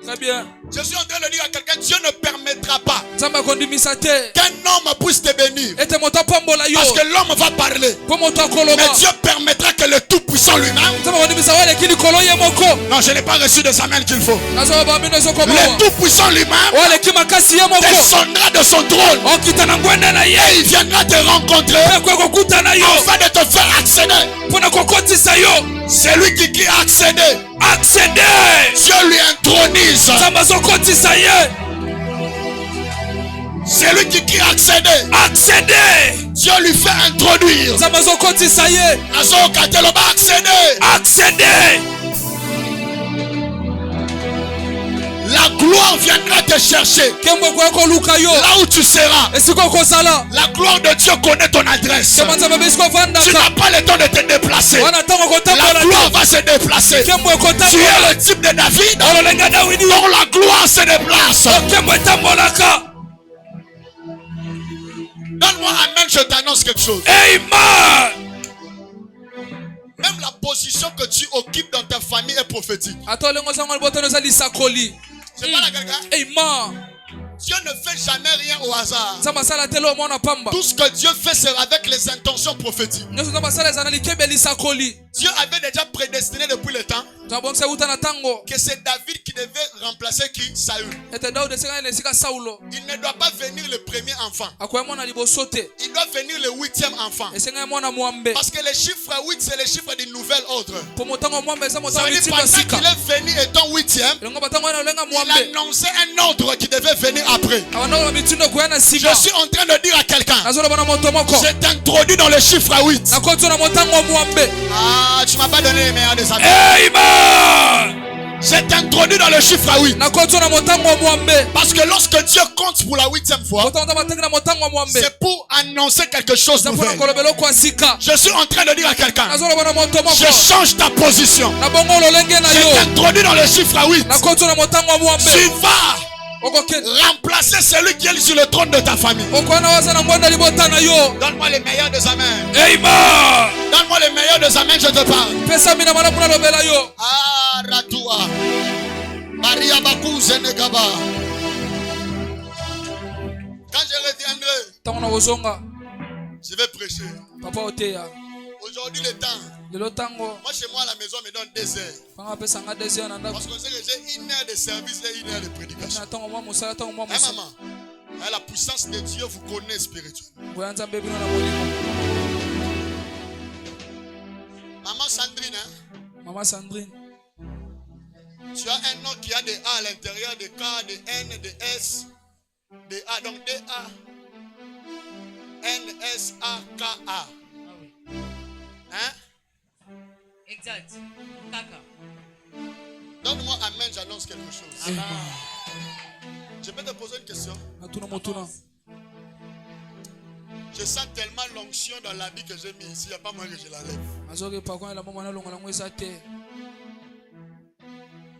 Très bien. Je suis en train de dire à quelqu'un, Dieu ne permettra pas qu'un homme puisse te bénir. Parce que l'homme va parler. Mais Dieu permettra que le Tout-Puissant lui-même. Non, je n'ai pas reçu de sa main qu'il faut. Le Tout-Puissant lui-même descendra de son trône. Et il viendra te rencontrer afin de te faire accéder. C'est lui qui crie accéder. Dieu lui intronise. C'est lui qui crie accéder. Dieu lui fait introduire. Accéder. La gloire viendra te chercher. Là où tu seras. La gloire de Dieu connaît ton adresse. Tu n'as pas le temps de te déplacer. La gloire va se déplacer. Tu es le type de David dont la gloire se déplace. Donne-moi amen, je t'annonce quelque chose. Amen. Même la position que tu occupes dans ta famille est prophétique. C'est pas la quelqu'un? Dieu ne fait jamais rien au hasard. Tout ce que Dieu fait, c'est avec les intentions prophétiques. Dieu avait déjà prédestiné depuis le temps que c'est David qui devait remplacer qui? Saül. Il ne doit pas venir le premier enfant. Il doit venir le 8e enfant. Parce que le chiffre 8 c'est le chiffre du nouvel ordre. Ça veut dire pendant qu'il est venu étant 8e, il annonçait un ordre qui devait venir après. Je suis en train de dire à quelqu'un, j'ai introduit dans le chiffre 8. Ah, tu m'as pas donné les meilleurs des amis. Amen. J'ai introduit dans le chiffre 8. Parce que lorsque Dieu compte pour la 8e fois, c'est pour annoncer quelque chose de nouvel. Je suis en train de dire à quelqu'un, je change ta position. J'ai introduit dans le chiffre 8. Tu vas remplacer celui qui est sur le trône de ta famille. Donne-moi les meilleurs des amens. Amen. Donne-moi les meilleurs des amens, je te parle. Ah, Ratoua. Maria Bakou Zenegaba. Quand je reviendrai, je vais prêcher. Aujourd'hui, le temps. Moi, chez moi, à la maison, on me donne 2 heures. Parce qu'on sait que j'ai 1 heure de service et 1 heure de prédication. Maman, la puissance de Dieu vous connaît spirituellement. Maman Sandrine, Maman Sandrine, tu as un nom qui a des A à l'intérieur, des K, des N, des S, des A. Donc des A. N-S-A-K-A. Hein? Exact. Kaka. Donne-moi amen, j'annonce quelque chose. Amen. Je peux te poser une question? Je sens tellement l'onction dans l'habit que j'ai mis ici, il n'y a pas moyen que je la lève.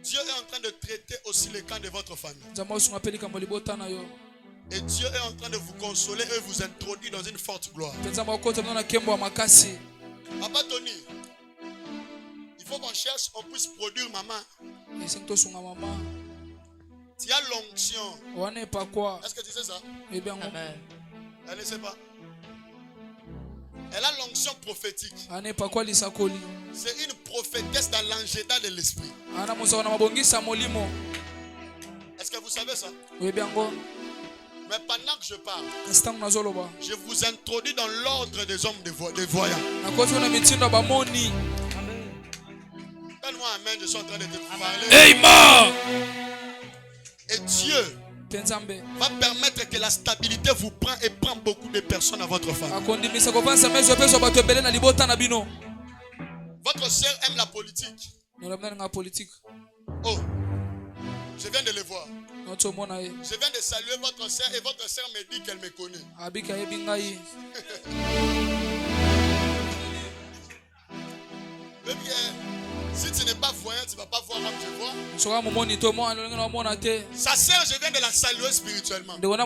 Dieu est en train de traiter aussi les camps de votre famille. Et Dieu est en train de vous consoler et vous introduire dans une forte gloire. Papa Tony, il faut qu'on cherche, on puisse produire maman. Tu as l'onction. Est-ce que tu sais ça? Amen. Elle ne sait pas. Elle a l'onction prophétique. C'est une prophétesse dans l'angéda de l'esprit. Est-ce que vous savez ça? Mais pendant que je parle, je vous introduis dans l'ordre des hommes des voyants. Donne-moi amen, je suis en train de te parler. Amen. Et Dieu va permettre que la stabilité vous prenne et prend beaucoup de personnes à votre famille. Votre sœur aime la politique. Oh, je viens de le voir. Je viens de saluer votre sœur et votre sœur me dit qu'elle me connaît. Si tu n'es pas voyant, tu ne vas pas voir comme je vois. Sa sœur, je viens de la saluer spirituellement. Elle vient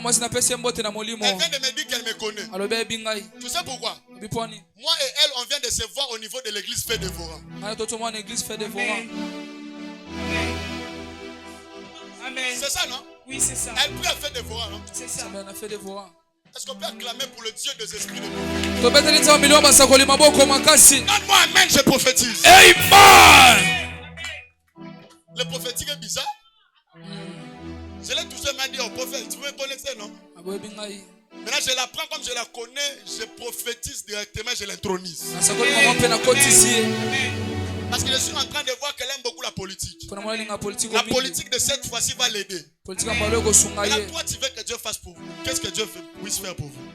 de me dire qu'elle me connaît. Tu sais pourquoi? Moi et elle, on vient de se voir au niveau de l'église Fait Dévorant. Amen. C'est ça, non? Oui, c'est ça. Elle prie à Fait Dévorant, non? C'est ça. Est-ce qu'on peut acclamer pour le Dieu des esprits de Dieu? Donne-moi amen, je prophétise. Amen. Le prophétique est bizarre. Je l'ai toujours dit au prophète. Tu me connaissais, non? Maintenant, je la prends comme je la connais. Je prophétise directement, je l'intronise. Parce que je suis en train de voir qu'elle aime beaucoup la politique. La politique de cette fois-ci va l'aider. Maintenant, toi, tu veux que Dieu fasse pour vous. Qu'est-ce que Dieu puisse faire pour vous?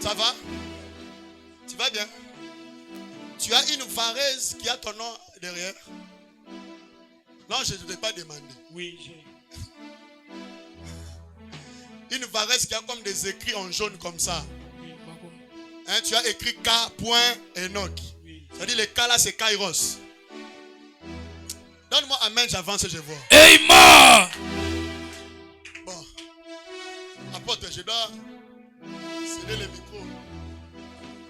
Ça va? Tu vas bien? Tu as une vareuse qui a ton nom derrière? Non, je ne t'ai pas demandé. Oui, j'ai. Une vareuse qui a comme des écrits en jaune comme ça. Hein, tu as écrit K. Enoch. C'est-à-dire le K là, c'est Kairos. Donne-moi amen, j'avance et je vois. Amen. Bon. Apôtre, je dois serrer le micro.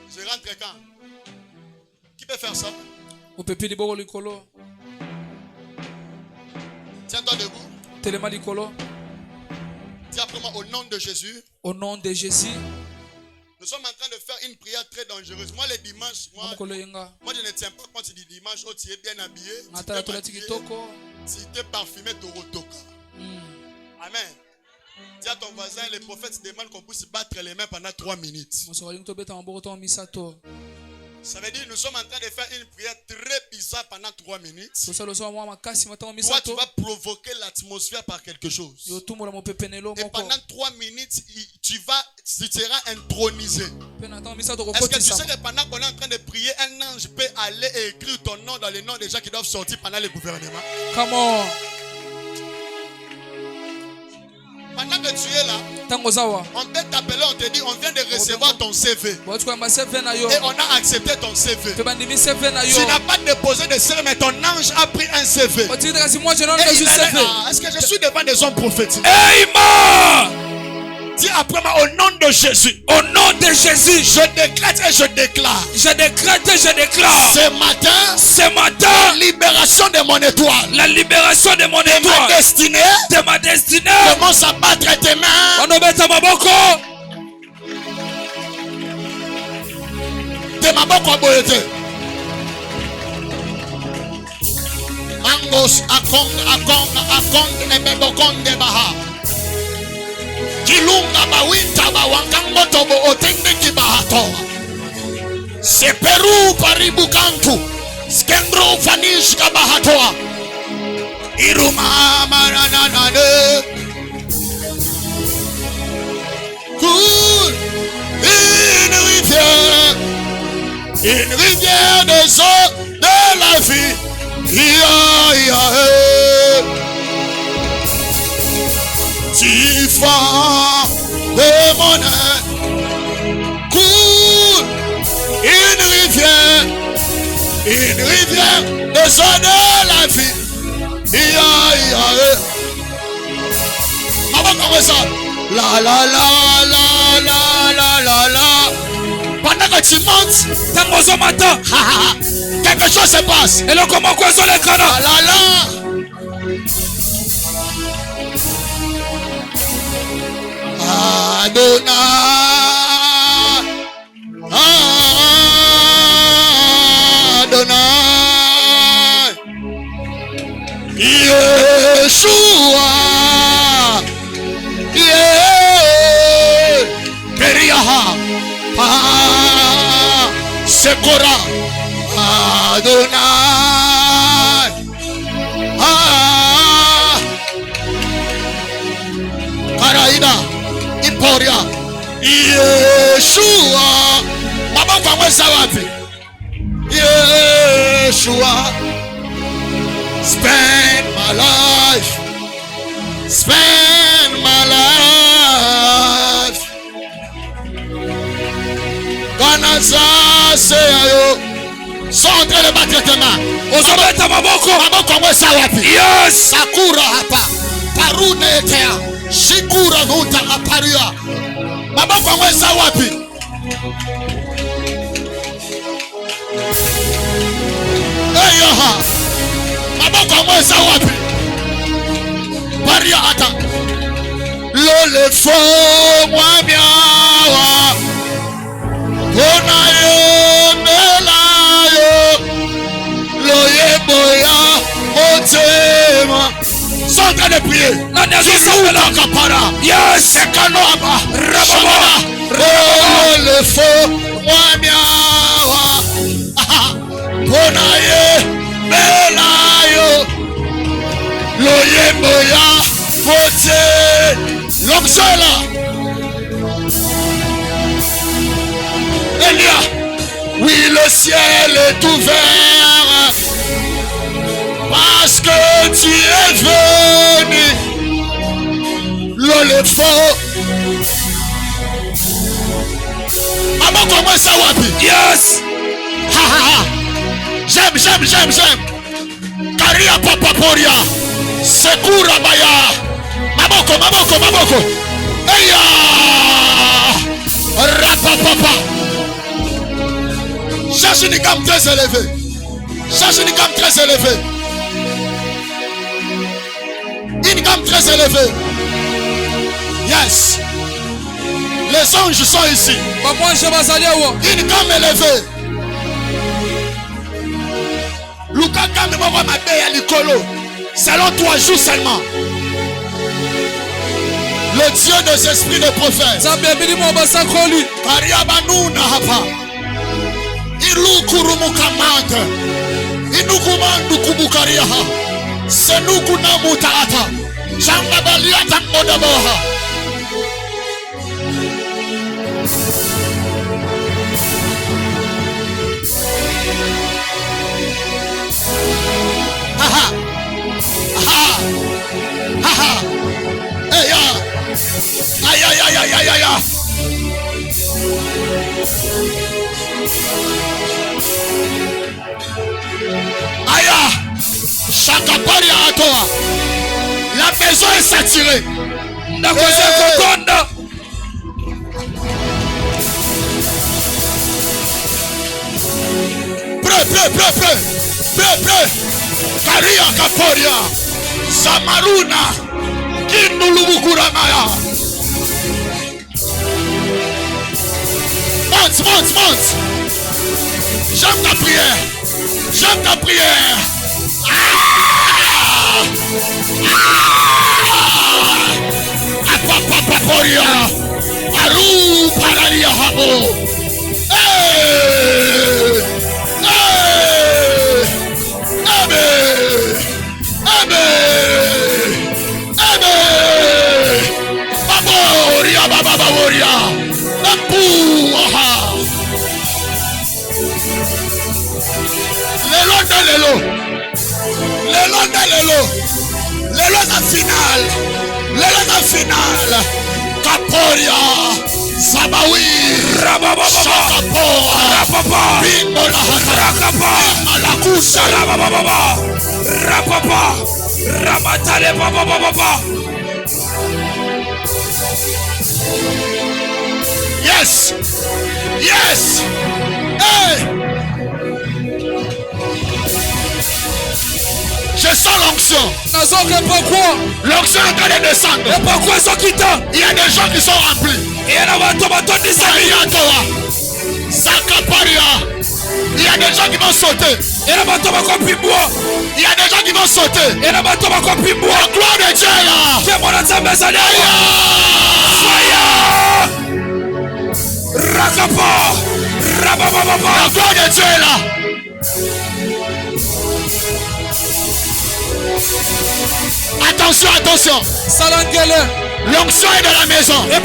Je rentre quand? Qui peut faire ça? Tiens-toi debout. Téléma likolo. Dis après moi au nom de Jésus. Au nom de Jésus. Nous sommes en train de faire une prière très dangereuse. Moi, les dimanches, moi je ne tiens pas quand tu dis dimanche, oh, tu es bien habillé, tu es parfumé, tu rotoka. Amen. Dis à ton voisin, les prophètes demandent qu'on puisse battre les mains pendant 3 minutes. Ça veut dire que nous sommes en train de faire une prière très bizarre pendant 3 minutes. Toi, tu vas provoquer l'atmosphère par quelque chose. Et pendant 3 minutes, tu seras intronisé. Est-ce que tu sais que pendant qu'on est en train de prier, un ange peut aller et écrire ton nom dans les noms des gens qui doivent sortir pendant le gouvernement? Come on. Pendant que tu es là, on peut t'appeler, on te dit, on vient de recevoir ton CV. Et on a accepté ton CV. Tu n'as pas déposé de CV, mais ton ange a pris un CV. Est-ce que je suis devant des hommes prophétiques? Amen. Dis après moi, au nom de Jésus. Au nom de Jésus. Je décrète et je déclare. Je décrète et je déclare. Ce matin. La libération de mon étoile. La libération de mon étoile. De ma destinée. Commence à battre tes mains. De ma boko à boyete. Angos akong ebebokonde baha. Kilunga bawinta bawangango tobo otende kibahato. Seperu paribu kantu. Skendro fanish kabahatoa. Iruma maranane. Cool. Une rivière des eaux de la vie. Tifan de mon âme. Cool. Une rivière des eaux de la vie. Maman, comment ça? La la la la la la la la. Pendant que tu montes, quelque chose se passe. Et le comment quoi sur l'écran? La la la. Adonai, Adonai, Yeshua, Periaha, Sekora, Adonai, Karaida. Iporia, Yeshua, Mama kwa sawapi, Yeshua, spend my life, Ganaza seyo, sont en train de battre tes mains. Ozobeta maboko, maboko kwa sawapi, yes, Sakura hapa, Parune etea. Shikura nuta aparia. Maboko mweza wapi? Eyaha. Maboko mweza wapi? Paria ata. Lole fo mwamiawa. Ona yo melayo. Loye boya motema. Sont en train de prier. Yes. Le feu. Moi miawa. Bonaye. Belayo. Loye moya. Fote. L'homme seul là. Elia. Oui, le ciel est ouvert. Parce que tu es venu, l'éléphant. Maman, comment ça va? Yes. Ha ha ha. J'aime. Karia papa poria. Sekura baya. Maboko. Eya. Rapa papa. Cherche une gamme très élevée. Une gamme très élevée. Yes. Les Les anges sont ici. Une gamme élevée. Luka gamme moko mabe ya likolo. Selon 3 jours seulement. Le Dieu des esprits de prophètes. Kariabanuna hapa. Ilukurumu kamante. Inukumandu kubukariaha. Senuku namutaata. Jangabaliata modaboha. Aha. Aha. Aha. Hey ya. Aïe aïe aïe aïe aïe aïe. Aïe. Chakapari à toi. La maison est saturée. Prêt. Karia Kaporia. Samaruna. Kinulubukuramaya. Monte. J'aime ta prière. Paporia. Aru pararia habo. Baboria. Lelo na final. Kaporia. Sabawi. Shakapoa. Bimbola. Malakusha. Ramatale. Yes. Hey. Je sens l'onction. L'onction est en train de descendre. Il y a des gens qui sont remplis. Il y a des gens qui vont sauter. Il y a des gens qui vont sauter. La gloire de Dieu est là. La gloire de Dieu est là. Attention. L'onction est dans la maison. Il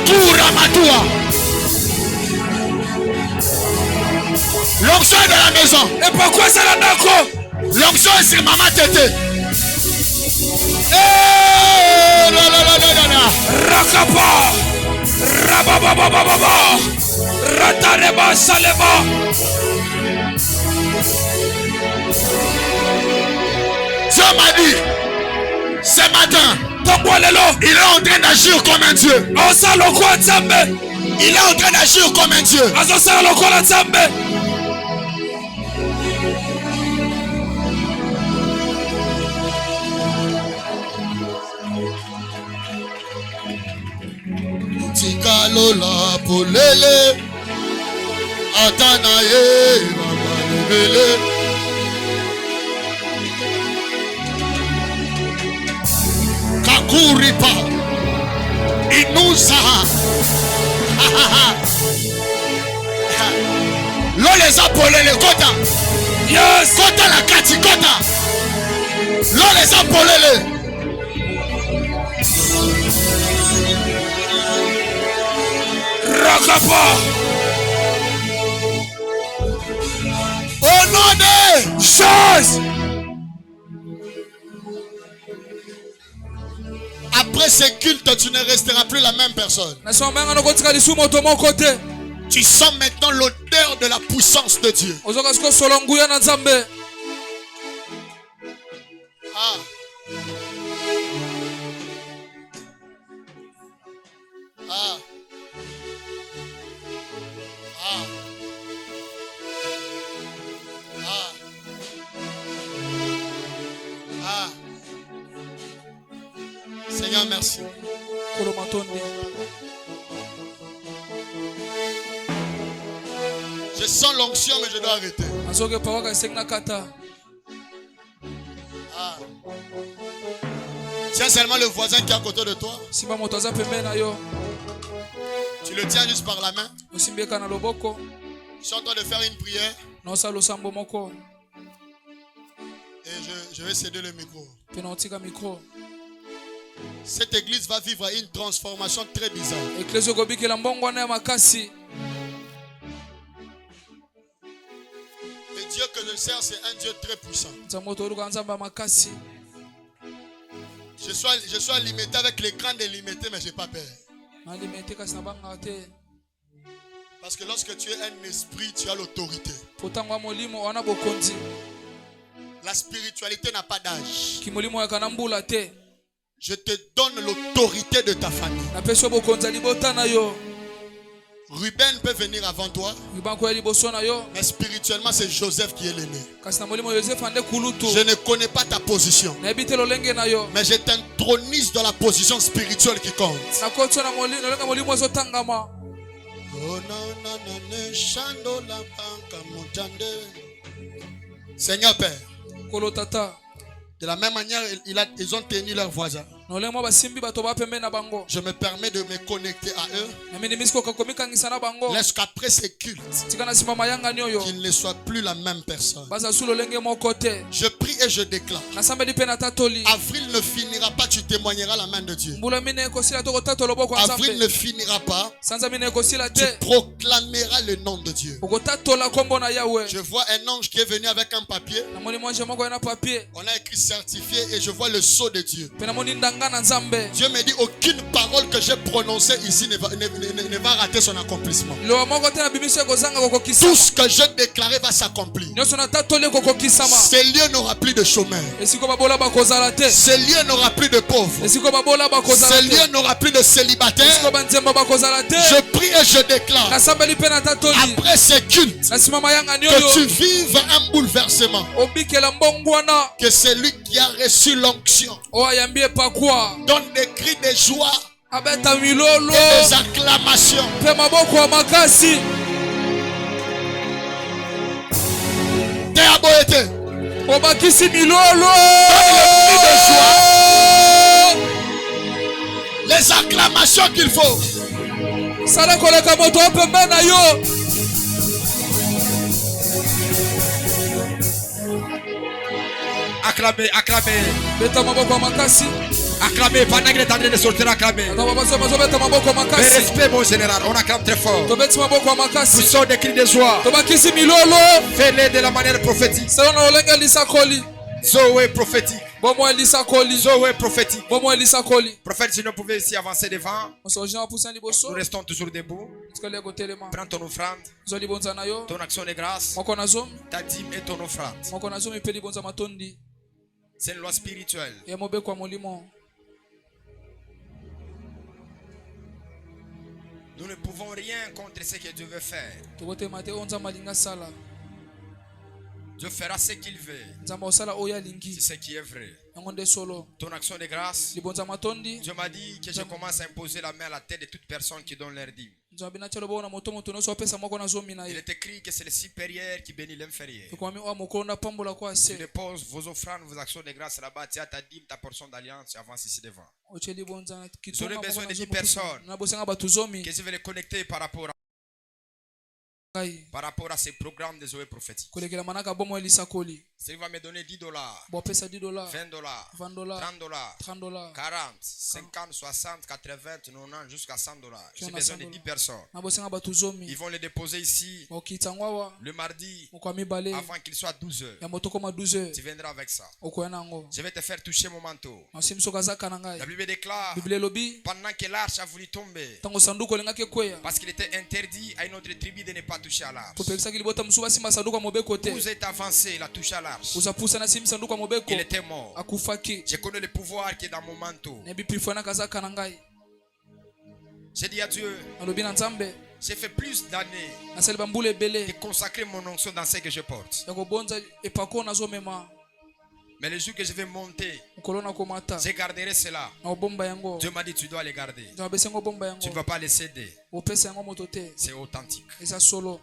court à Matua. L'onction est dans la maison. L'onction est sur Maman Tété. Rakapa. Rabababababa. Ratareba Salema. Dieu m'a dit ce matin, il est en train d'agir comme un Dieu. Il est en train d'agir comme un Dieu. Tikalola polele atanaye babalele. Kakuripa inusa. L'on les a polele kota. Yes. Kota la kati kota. L'on les a polele. Rakapa. Au nom de choses. Après ce culte, tu ne resteras plus la même personne. Tu sens maintenant l'odeur de la puissance de Dieu. Ah. Ah. Ah. Ah. Ah. Seigneur, merci. sens l'onction, mais je dois arrêter. Ah. Tiens seulement le voisin qui est à côté de toi. Tu le tiens juste par la main. Je suis en train de faire une prière. Et je vais céder le micro. Cette église va vivre une transformation très bizarre. Le Dieu que je sers, c'est un Dieu très puissant. Je suis limité avec l'écran délimité, mais je n'ai pas peur. Parce que lorsque tu es un esprit, tu as l'autorité. La spiritualité n'a pas d'âge. Je te donne l'autorité de ta famille. Ruben peut venir avant toi. Mais spirituellement, c'est Joseph qui est l'aîné. Je ne connais pas ta position. Mais je t'intronise dans la position spirituelle qui compte. Seigneur Père, de la même manière, ils ont tenu leurs voisins. Je me permets de me connecter à eux. Laisse qu'après ces cultes, qu'ils ne soient plus la même personne. Je prie et je déclare. Avril ne finira pas, tu témoigneras la main de Dieu. Avril ne finira pas, tu proclameras le nom de Dieu. Je vois un ange qui est venu avec un papier. On a écrit certifié et je vois le sceau de Dieu. Dieu me dit aucune parole que j'ai prononcée ici ne va rater son accomplissement. Tout ce que je déclarais va s'accomplir. Ces lieux n'aura plus de chômeurs. Ces lieux n'aura plus de pauvres. Ces lieux n'aura plus de célibataires. Je prie et je déclare après ces cultes que tu vives un bouleversement. Que celui qui a reçu l'onction donne des cris de joie et des acclamations. Les acclamations qu'il faut. Acclamez, acclamez. Acclamez, pendant qu'il est en train de sortir, acclamez. Mais respect, mon général, on acclame très fort. Poussons des cris de joie. Fais-les de la manière prophétique. Zoé prophétique. Zoé prophétique. Prophète, si nous pouvons ici avancer devant, nous restons toujours debout. Prends ton offrande, ton action de grâce, ta dîme et ton offrande. C'est une loi spirituelle. Nous ne pouvons rien contre ce que Dieu veut faire. Dieu fera ce qu'il veut. C'est ce qui est vrai. Ton action de grâce, Dieu m'a dit que je commence à imposer la main à la tête de toute personne qui donne leur dîme. Il est écrit que c'est le supérieur qui bénit l'inférieur. Tu déposes vos offrandes, vos actions de grâce là-bas, tu as ta dîme, ta portion d'alliance, tu avances ici devant. J'aurais besoin de 10 personnes que je vais les connecter par rapport à ces programmes de Zoé prophétique. Il va me donner $10, $20, $30, 40, 50, 60, 80, 90 jusqu'à $100. J'ai besoin de 10 personnes. Ils vont les déposer ici le mardi avant qu'il soit 12h. Tu viendras avec ça. Je vais te faire toucher mon manteau. La Bible déclare pendant que l'arche a voulu tomber, parce qu'il était interdit à une autre tribu de ne pas toucher à l'arche. Vous êtes avancé, il a touché à l'arche. Il était mort. Je connais le pouvoir qui est dans mon manteau. J'ai dit à Dieu, j'ai fait plus d'années de consacrer mon onction dans ce que je porte. Mais le jour que je vais monter, je garderai cela. Dieu m'a dit tu dois les garder. Tu ne vas pas les céder. C'est authentique.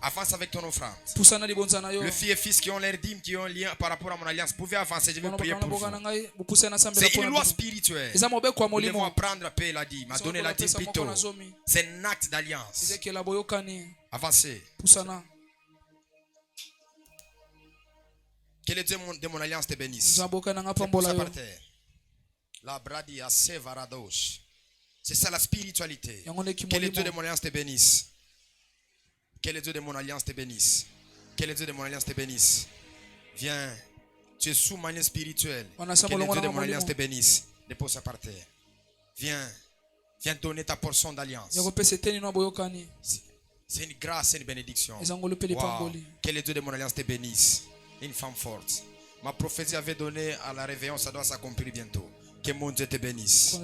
Avance avec ton offrande. Le fils et fils qui ont l'air dîmes, qui ont un lien par rapport à mon alliance, pouvez avancer. Je vais prier pour vous. C'est une loi spirituelle. Nous devons apprendre à payer la dîme, à donner la dîme plutôt. C'est un acte d'alliance. Avancez. Que le Dieu de mon alliance te bénisse. La bradia sevaradosh. C'est ça la spiritualité. Que le Dieu de mon alliance te bénisse. Que le Dieu de mon alliance te bénisse. Que le Dieu de mon alliance te bénisse. Viens. Tu es sous manière spirituelle. Que le Dieu de mon alliance te bénisse. Dépose ça par terre. Viens. Viens donner ta portion d'alliance. C'est une grâce, c'est une bénédiction. Wow. Que le Dieu de mon alliance te bénisse. Une femme forte. Ma prophétie avait donné à la réveillon, ça doit s'accomplir bientôt. Que mon Dieu te bénisse.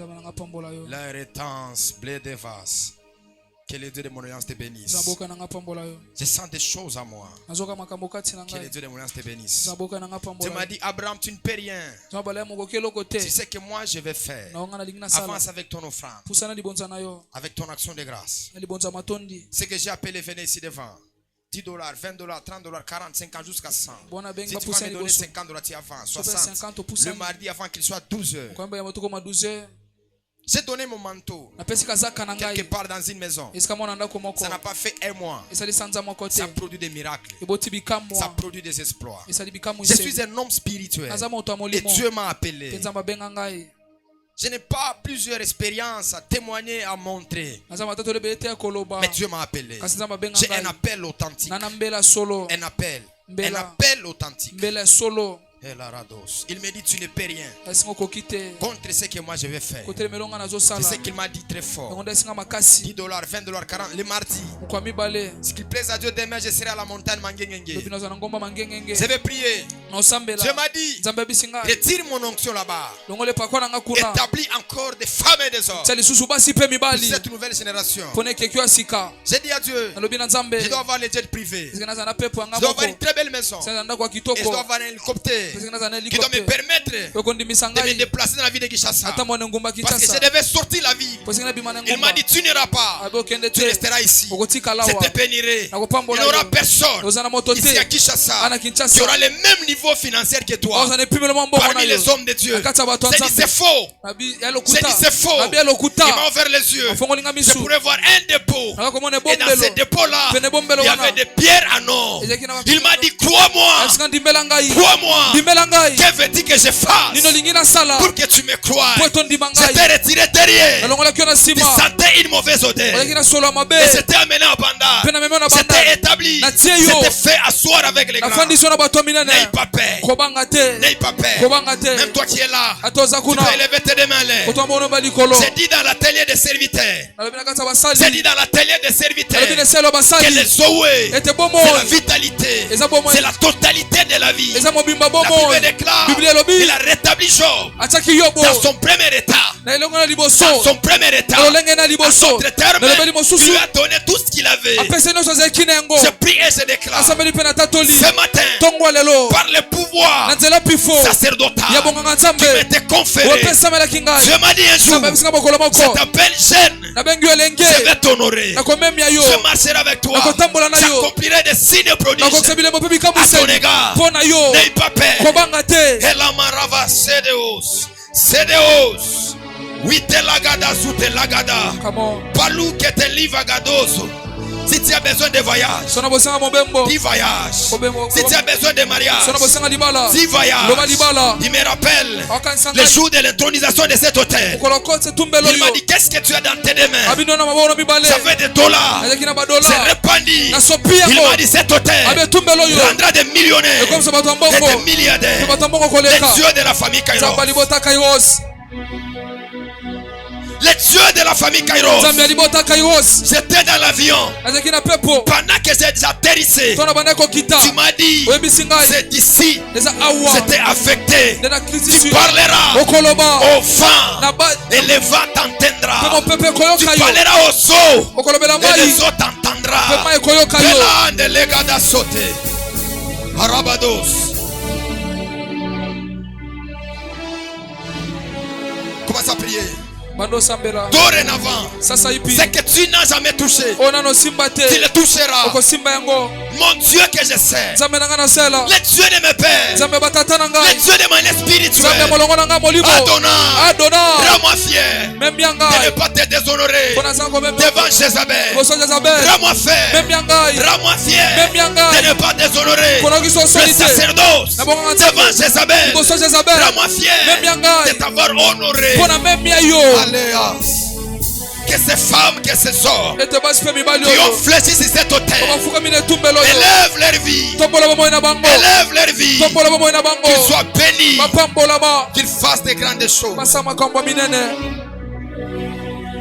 La rétence, blé de vase. Que le Dieu de mon alliance te bénisse. Je sens des choses à moi. Que le Dieu de mon alliance te bénisse. Tu m'as dit, Abraham, tu ne peux rien. Tu sais que moi je vais faire. Avance avec ton offrande. Avec ton action de grâce. Ce que j'ai appelé, venez ici devant. $10, $20, $30, 40, 50 jusqu'à 100. Si tu vas me donner $50, tu avances. 60. Le mardi avant qu'il soit 12 heures. J'ai donné mon manteau quelque part dans une maison. Ça n'a pas fait un mois. Ça produit des miracles. Ça produit des exploits. Je suis un homme spirituel. Et Dieu m'a appelé. Je n'ai pas plusieurs expériences à témoigner, à montrer. Mais Dieu m'a appelé. J'ai un appel authentique. Un appel authentique. Il me dit tu ne peux rien contre ce que moi je vais faire. C'est ce qu'il m'a dit très fort. $10, $20, 40 le mardi. Ce qui plaise à Dieu, demain je serai à la montagne Mangengenge. Je vais prier. Dieu m'a dit retire mon onction là-bas. Établis encore des femmes et des hommes pour cette nouvelle génération. J'ai dit à Dieu je dois avoir les jets privés. Je dois avoir une très belle maison. Et je dois avoir un hélicoptère qui doit me permettre de me déplacer dans la ville de Kinshasa. Parce que je devais sortir la ville. Il m'a dit tu n'iras pas. Tu resteras ici. Je te bénirai. Il n'y aura personne ici à Kinshasa qui aura le même niveau financier que toi parmi les hommes de Dieu. J'ai dit c'est faux. J'ai dit c'est faux. Il m'a ouvert les yeux. Je pourrais voir un dépôt. Et dans ce dépôt-là, il y avait des pierres en or. Il m'a dit crois-moi. Crois-moi. Que veux-tu que je fasse pour que tu me croies? J'étais retiré derrière. Il sentait une mauvaise odeur. Et j'étais amené à Bandar. J'étais établi. J'étais fait asseoir avec les grands. N'aie pas peur. N'aie pas peur. Même toi qui es là, tu peux élever tes mains là. J'ai dit dans l'atelier des serviteurs. J'ai dit dans l'atelier des serviteurs que les Zoé, c'est la vitalité. C'est la totalité de la vie. La Bible déclare il a rétabli Job dans son premier état. Dans son premier état. En d'autres termes, il lui a donné tout ce qu'il avait. Je prie et je déclare ce matin par le pouvoir sacerdotal qui m'était conféré. Dieu m'a dit un jour je t'appelle jeune, je vais t'honorer, je marcherai avec toi, j'accomplirai des signes prodiges à ton égard. N'aie pas peur. Elamarava Sedeos. Sedeos. Witelagada Sutelagada. Palou Ketelivagadoso. Si tu as besoin de voyage, dis voyage. Si tu as besoin de mariage, dis voyage. Il me rappelle le jour de l'intronisation de cet hôtel. Il m'a dit qu'est-ce que tu as dans tes mains? J'avais des dollars. C'est répandu. Il m'a dit cet hôtel rendra des millionnaires et des milliardaires. Les dieux de la famille Kairos. Les dieux de la famille Kairos. J'étais dans l'avion. Pendant que j'ai atterrissé, tu m'as dit c'est d'ici. J'étais affecté. Tu parleras au vent et le vent t'entendra. Tu parleras aux eaux et les eaux t'entendront. Velande legada sote. Arabados. Commence à prier. Dorénavant, c'est que tu n'as jamais touché, tu le toucheras. Mon Dieu que je sais, les dieux de mes pères, les dieux de mon spirituel, Adonai, rends-moi fier de ne pas te déshonorer devant Jézabel. Rends-moi fier de ne pas déshonorer le sacerdoce devant Jézabel. Rends-moi fier de t'avoir honoré. Que ces femmes, que ces hommes qui ont fléchi sur cette autel élèvent leur vie, qu'ils soient bénis, qu'ils fassent des grandes choses.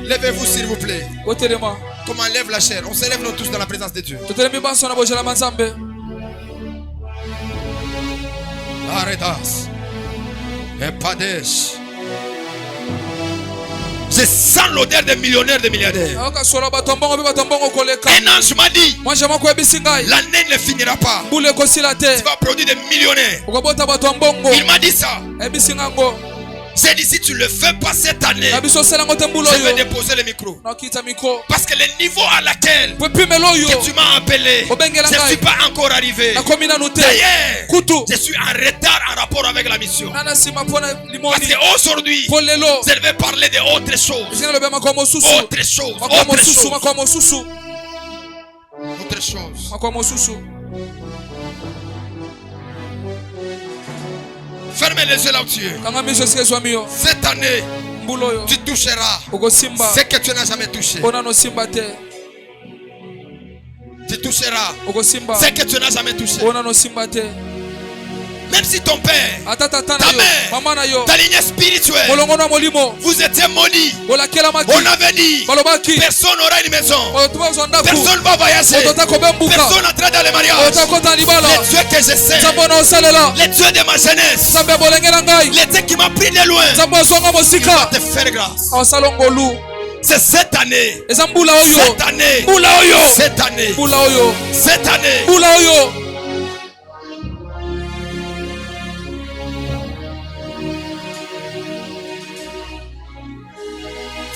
Levez-vous s'il vous plaît. Comment on lève la chair? On s'élève nous tous dans la présence de Dieu. Aredas et Padesh. Je sens l'odeur des millionnaires, des milliardaires. Un ange m'a dit, l'année ne finira pas. Tu vas produire des millionnaires. Il m'a dit ça. J'ai dit, si tu le fais pas cette année, je vais déposer le micro. Parce que le niveau à laquelle que tu m'as appelé, je ne suis pas encore arrivé. D'ailleurs, je suis en retard en rapport avec la mission. Parce qu'aujourd'hui, je vais parler d'autres choses. Autre chose. Fermez les yeux là où tu es. Cette année, tu toucheras ce que tu n'as jamais touché. Tu toucheras ce que tu n'as jamais touché. Même si ton père, ta mère, ta lignée spirituelle, vous étiez maudits, on avait dit, personne n'aura une maison, personne ne va voyager, personne n'entrera dans le mariage. Les dieux que je sais, les dieux de ma jeunesse, les dieux qui m'ont pris de loin, il va te faire grâce. C'est cette année, cette année.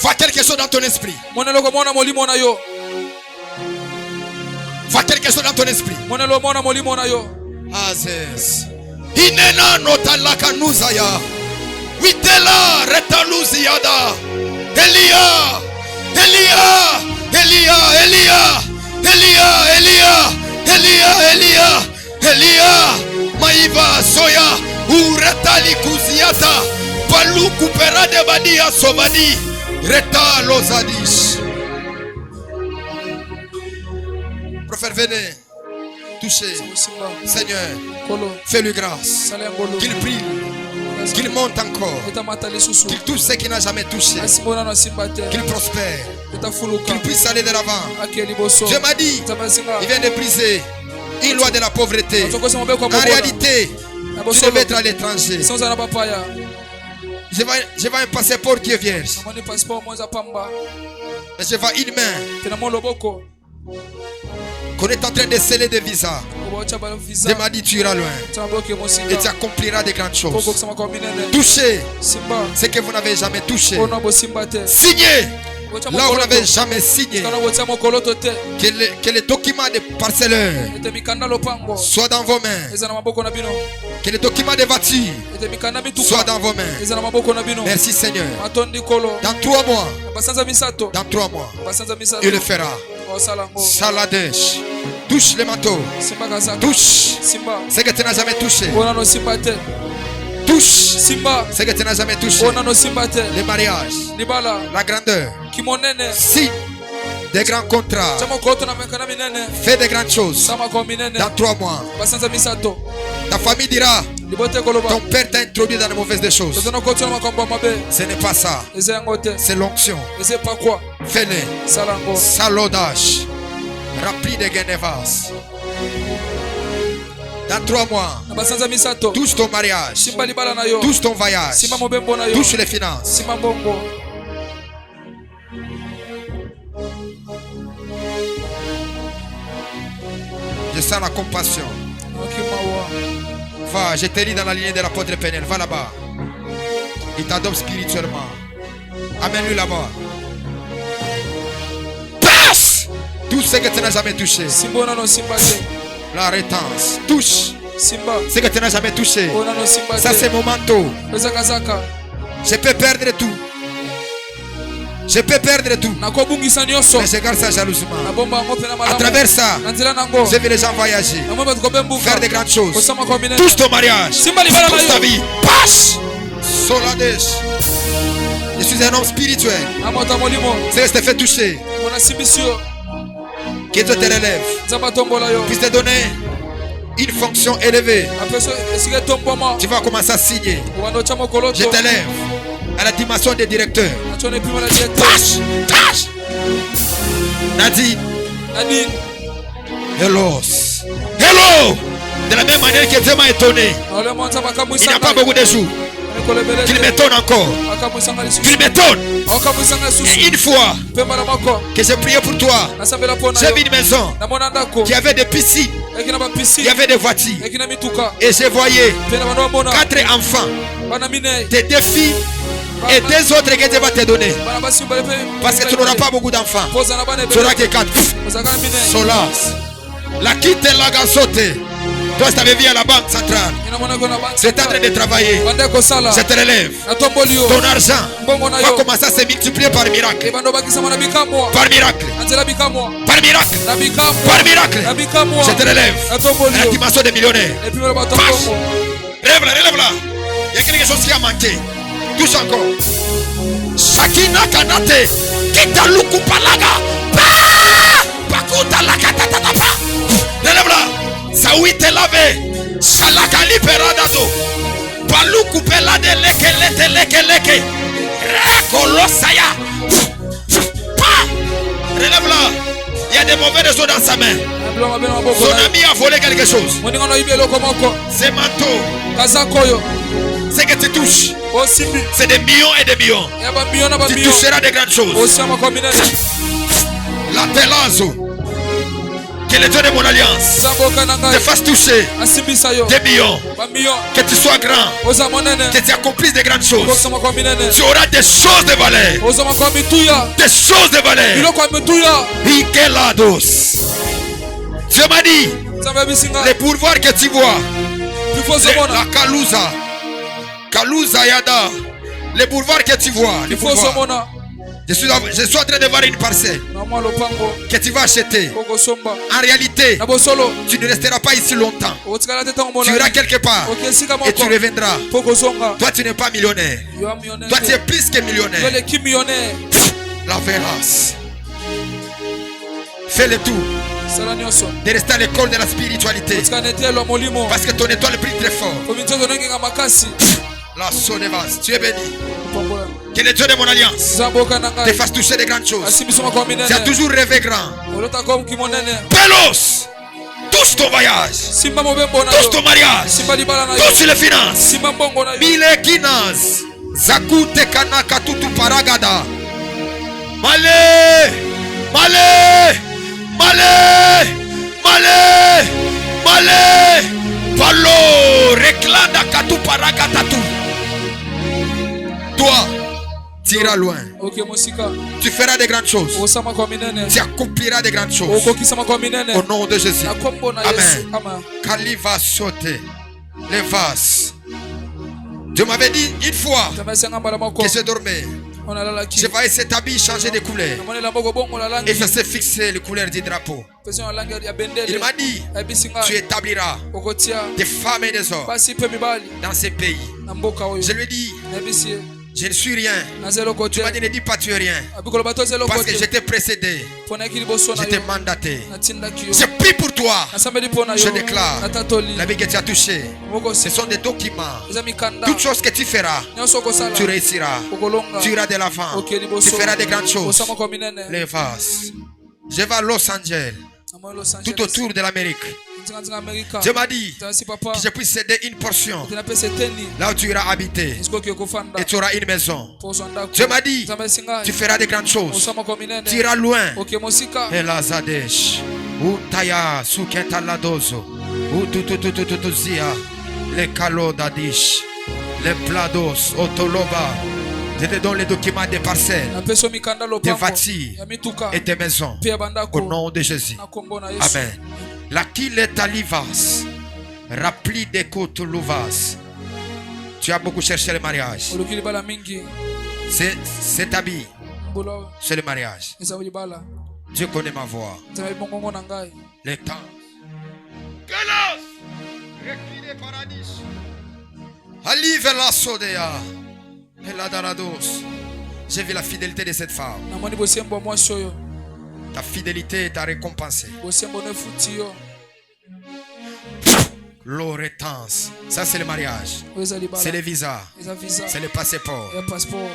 Vois quelque chose dans ton esprit. Vois quelque chose dans ton esprit. Azes. Inena notalaka nuzaya. Witela retaluziada. Elia. Maiva soya. Uretali kuziata. Palu kupera de badia sobadi. Reta lozadis. Prophète, venez toucher. Seigneur, fais-lui grâce. Qu'il prie, qu'il monte encore, qu'il touche ce qu'il n'a jamais touché, qu'il prospère, qu'il puisse aller de l'avant. Dieu m'a dit, il vient de briser une loi de la pauvreté. En réalité, tu devais être à l'étranger. Je vois un passeport qui est vierge. Je vois une main qu'on est en train de sceller des visas. Dieu m'a dit, tu iras loin et tu accompliras de grandes choses. Touchez ce que vous n'avez jamais touché. Signez là où vous n'avez jamais signé. Que les documents des parcelleurs soient dans vos mains. Que les documents des voitures soient dans vos mains. Merci Seigneur. Dans 3 mois, il le fera. Saladesh. Touche les manteaux. Touche ce que tu n'as jamais touché. Touche ce que tu n'as jamais touché. Les mariages, la grandeur, signe des grands contrats, fais des grandes choses. Dans 3 mois, ta famille dira, ton père t'a introduit dans les mauvaises des choses. Ce n'est pas ça, c'est l'onction. Fais-le. Salodage, rempli de Genevas. Dans 3 mois, touche ton mariage, touche ton voyage, touche les finances. Je sens la compassion. Va, je te lis dans la lignée de l'apôtre Pénel. Va là-bas. Il t'adopte spirituellement. Amène-lui là-bas. Passe tout ce que tu n'as jamais touché. La rétence. Touche ce que tu n'as jamais touché. Ça, c'est mon manteau. Je peux perdre tout. Je peux perdre tout. Mais je garde ça jalousement. À travers ça, je vais les gens voyager, faire de grandes choses. Touche ton mariage, touche ta vie. Passe. Solades. Je suis un homme spirituel. C'est que je te fais toucher. Que Dieu te relève. Puisse te donner une fonction élevée. Tu vas commencer à signer. Je t'élève à la dimension des directeurs. Tâche. Nadine. Hello. De la même manière que Dieu m'a étonné. Il n'y a pas beaucoup de jours qu'il m'étonne encore. Qu'il m'étonne. Et une fois que j'ai prié pour toi, j'ai vu une maison qui avait des piscines, il y avait des voitures. Et je voyais 4 enfants, des 2 filles et 2 autres que Dieu va te donner. Parce que tu n'auras pas beaucoup d'enfants. Tu n'auras que 4. Solas. La quitte la gazote. Toi, tu avais vu à la banque centrale. Tu es en train de travailler. Je te relève. Ton argent va commencer à se multiplier par miracle. Par miracle. Par miracle. Par miracle. Je te relève. La dimension des millionnaires. Relève-la. Il y a quelque chose qui a manqué. Touche encore. Shakina Kanate. Kitaluku Palaga. Pakuta la katatapa. Relève-la. Saoui te lave. Shalakali peradato. Paluku pelade leke. Rekolosaya. Relève-la. Il y a des mauvais réseaux dans sa main. Son ami a volé quelque chose. C'est manteau. C'est que tu touches. C'est des millions et des millions. Tu toucheras des grandes choses. La telazo. Que le Dieu de mon alliance te fasse toucher des millions. Que tu sois grand. Que tu accomplisses des grandes choses. Tu auras des choses de valeur. Des choses de valeur. Ikelados. Dieu m'a dit, les pourvoirs que tu vois, la Kalouza Yada, les pourvoirs que tu vois, je suis en train de voir une parcelle que tu vas acheter. En réalité, tu ne resteras pas ici longtemps. Tu iras quelque part et tu reviendras. Toi, tu n'es pas millionnaire. Toi, tu es plus que millionnaire. La verras. Fais le tout de rester à l'école de la spiritualité. Parce que ton étoile brille très fort. La Sonevas, tu es béni. Que le Dieu de mon alliance te fasse toucher des grandes choses. Tu as toujours rêvé grand. Pelos, touche ton voyage, touche ton mariage, touche les finances. Mille Guinness, Zakute Kanaka Tutu Paragada. Malé, Palo, Reclada Katu Paragatatu. Toi, tu iras loin. Tu feras des grandes choses. Tu accompliras des grandes choses. Au nom de Jésus. Amen. Kaliva sauter les vases. Dieu m'avait dit une fois que je dormais. Je voyais cet habit changer de couleur. Et ça s'est fixé les couleurs du drapeau. Il m'a dit, tu établiras des femmes et des hommes dans ces pays. Je lui ai dit, je ne suis rien. Tu m'as dit, ne dis pas tu es rien. Parce que j'étais précédé. J'étais mandaté. J'ai pris pour toi. Je déclare, la vie que tu as touchée, ce sont des documents. Toutes choses que tu feras, tu réussiras. Tu iras de l'avant. Tu feras des grandes choses. Les vases. Je vais à Los Angeles, tout autour de l'Amérique. Dieu m'a dit que je puisse céder une portion là où tu iras habiter et tu auras une maison. Dieu m'a dit, tu feras des grandes choses. Tu iras loin. Et la Zadesh, Utaya, Suketa Ladozo, Ututututuzia, les Kalo Dadish, les Plados, Otoloba, Je te donne les documents des parcelles, des voitures et des maisons. Au nom de Jésus. Amen. La kile talivas. Rappli des côtes louvas. Tu as beaucoup cherché le mariage. C'est habit. C'est le mariage. Dieu connaît ma voix. Le temps. Alive la sodea. J'ai vu la fidélité de cette femme. Ta fidélité t'a récompensé. L'oretance. Ça c'est le mariage. C'est le visa. C'est le passeport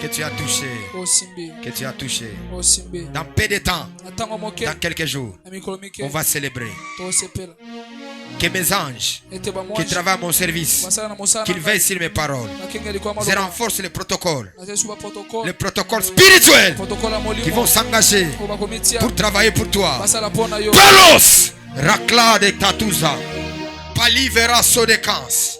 que tu as touché. Que tu as touché. Dans peu de temps, dans quelques jours, on va célébrer. Que mes anges qui travaillent à mon service, qu'ils veillent sur mes paroles. Je renforce les protocoles spirituels qui vont s'engager pour travailler pour toi. Palos, Rakla de Tatouza, Pali verras de Kans,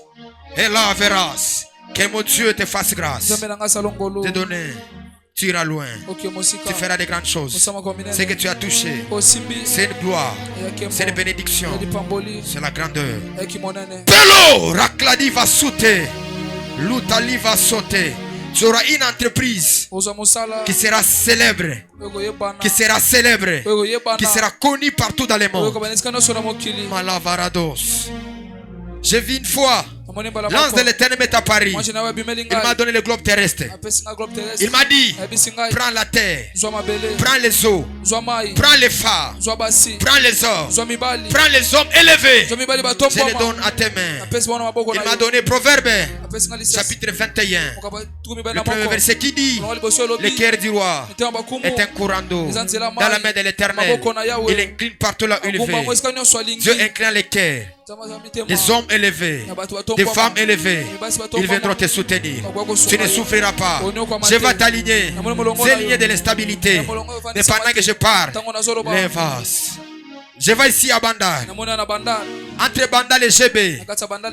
et là verras que mon Dieu te fasse grâce, te donner. Tu iras loin. Tu feras des grandes choses. Ce que tu as touché, c'est une gloire. C'est une bénédiction. C'est la grandeur. Pelo, Rakladi va sauter. L'Outali va sauter. Tu auras une entreprise qui sera célèbre. Qui sera célèbre. Qui sera connue partout dans le monde. Malavarados. J'ai vu une fois. L'ange de l'Éternel m'est apparu. Il m'a donné le globe terrestre. Il m'a dit, prends la terre, prends les eaux, prends les phares, prends les hommes, prends les hommes élevés. Je les donne à tes mains. Il m'a donné Proverbe, chapitre 21. Le premier verset qui dit, le cœur du roi est un courant d'eau dans la main de l'Éternel. Il incline partout là où il veut. Dieu incline les cœurs des hommes élevés, des femmes élevées. Ils viendront te soutenir. Tu ne souffriras pas. Je vais t'aligner. C'est aligné de l'instabilité. Mais pendant que je pars, les vases. Je vais ici à Bandar. Entre Bandar et GB,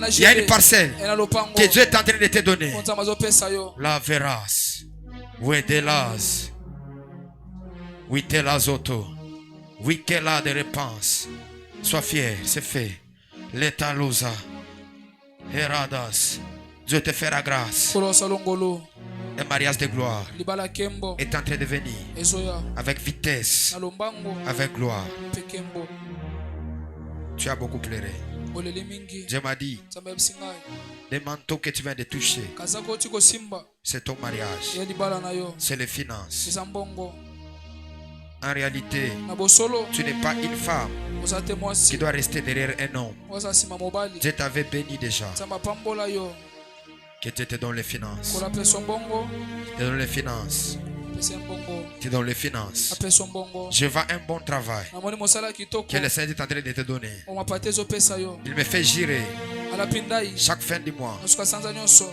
il y a une parcelle que Dieu est en train de te donner. La verras. Oui, de las. Oui, te las auto. Oui, qu'elle a des réponses. Sois fier, c'est fait. L'état losa. Heradas. Dieu te fera grâce. Un mariage de gloire est en train de venir avec vitesse, avec gloire. Tu as beaucoup pleuré. Dieu m'a dit, les manteaux que tu viens de toucher, c'est ton mariage, c'est les finances. En réalité, tu n'es pas une femme qui doit rester derrière un homme. Dieu t'avait béni déjà. Que Dieu te donne les finances. Te donne les finances. Te donne les finances. Je vois un bon travail que le Seigneur est en train de te donner. Il me fait girer chaque fin du mois.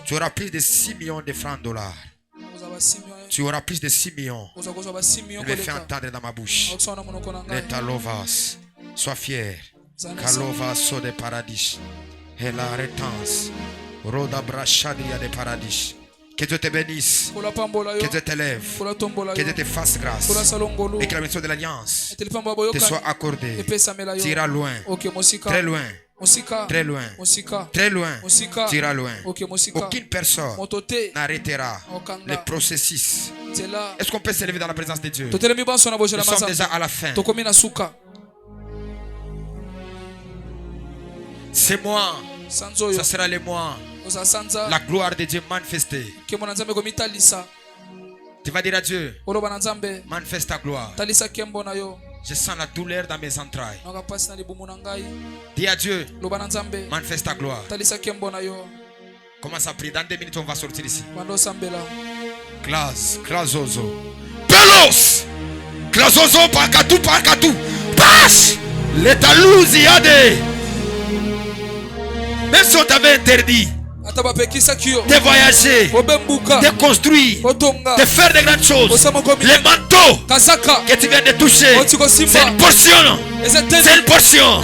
Tu auras plus de 6 millions de francs dollars. Tu auras plus de 6 millions. Il me fait entendre dans ma bouche. Letalovas. Sois fier. Kalovas so de paradis. Et la rétence. Roda brachadia de paradis. Que Dieu te bénisse. Que Dieu t'élève. Que Dieu te fasse grâce. Et que la bénédiction de l'alliance te soit accordée. Tu iras loin. Très loin. Très loin. Très loin. Tu iras loin. Aucune personne n'arrêtera le processus. Est-ce qu'on peut s'élever dans la présence de Dieu? Nous sommes déjà à la fin. C'est moi. Ça sera le mois. La gloire de Dieu manifestée. Tu vas dire à Dieu, manifeste ta gloire. Je sens la douleur dans mes entrailles. Dis à Dieu, manifeste ta gloire. Commence à prier. Dans 2 minutes, on va sortir ici. Classe, clazozo. Pelos! Clazozo, parkatou, parkatou. Passe! Les talouziades. Même si on t'avait interdit de voyager, de construire, de faire de grandes choses. Les manteaux que tu viens de toucher, c'est une portion. C'est une portion.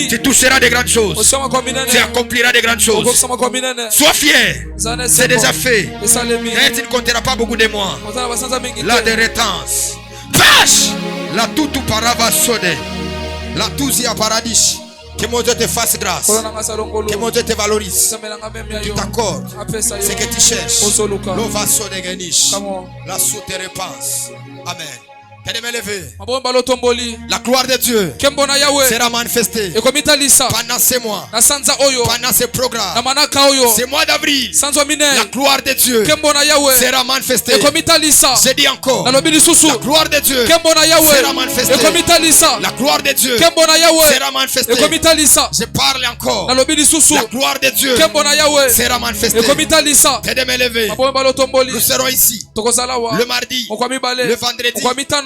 Tu toucheras de grandes choses. Tu accompliras de grandes choses. Sois fier. C'est déjà fait. Et tu ne compteras pas beaucoup de mois. La de rétence. Pâche. La tout parava sode. La tout zia paradis. Que mon Dieu te fasse grâce. Que mon Dieu te valorise. Tu t'accordes ce que tu cherches. L'ova sode genish. La sous te repense. Amen. La gloire de Dieu sera manifestée pendant ces mois, pendant ces programmes. Ce mois d'avril, la gloire de Dieu sera manifestée. Je dis encore, la gloire de Dieu sera manifestée. La gloire de Dieu sera manifestée. Je parle encore, la gloire de Dieu sera manifestée. Nous serons ici le mardi, le vendredi,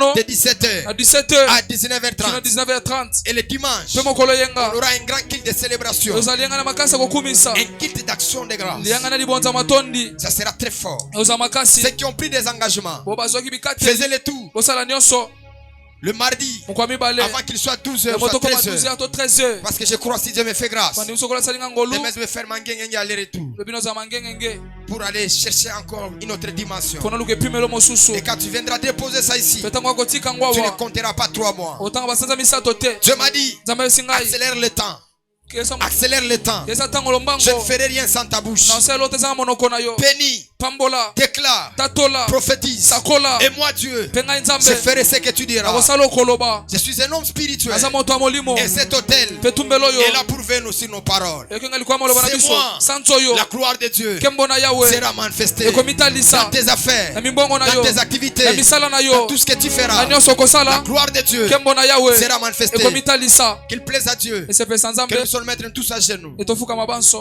de 17h à 19h30 et le dimanche on aura un grand culte de célébration, un culte d'action de grâce. Ça sera très fort. Ceux qui ont pris des engagements, faisez le tout le mardi avant qu'il soit 12h ou 13h, parce que je crois si Dieu me fait grâce, demain je vais faire mangueng aller-retour pour aller chercher encore une autre dimension. Et quand tu viendras déposer ça ici, tu ne compteras pas 3 mois. Dieu m'a dit, accélère le temps. Accélère le temps. Je ne ferai rien sans ta bouche. Bénis, déclare, prophétise. Et moi Dieu, je ferai ce que tu diras. Je suis un homme spirituel. Et cet hôtel est là pour venir sur nos paroles. C'est moi, la gloire de Dieu sera manifestée dans tes affaires, dans tes activités, dans tout ce que tu feras. La gloire de Dieu sera manifestée. Qu'il plaise à Dieu. Que nous sommes mettre tous à genoux.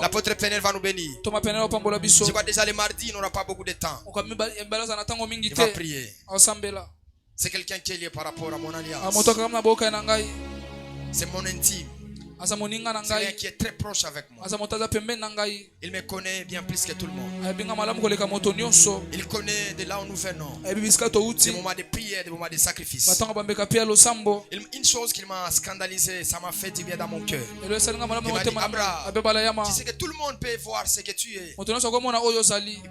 L'apôtre Pénel va nous bénir. Je vois déjà le mardi, il n'aura pas beaucoup de temps. Il va prier. C'est quelqu'un qui est lié par rapport à mon alliance. C'est mon intime. C'est quelqu'un qui est très proche avec moi. Il me connaît bien plus que tout le monde. Il connaît de là où nous venons, des moments de prière, des moments de sacrifice. Une chose qui m'a scandalisé, ça m'a fait du bien dans mon cœur. Il m'a dit, Abraham, tu sais que tout le monde peut voir ce que tu es. Il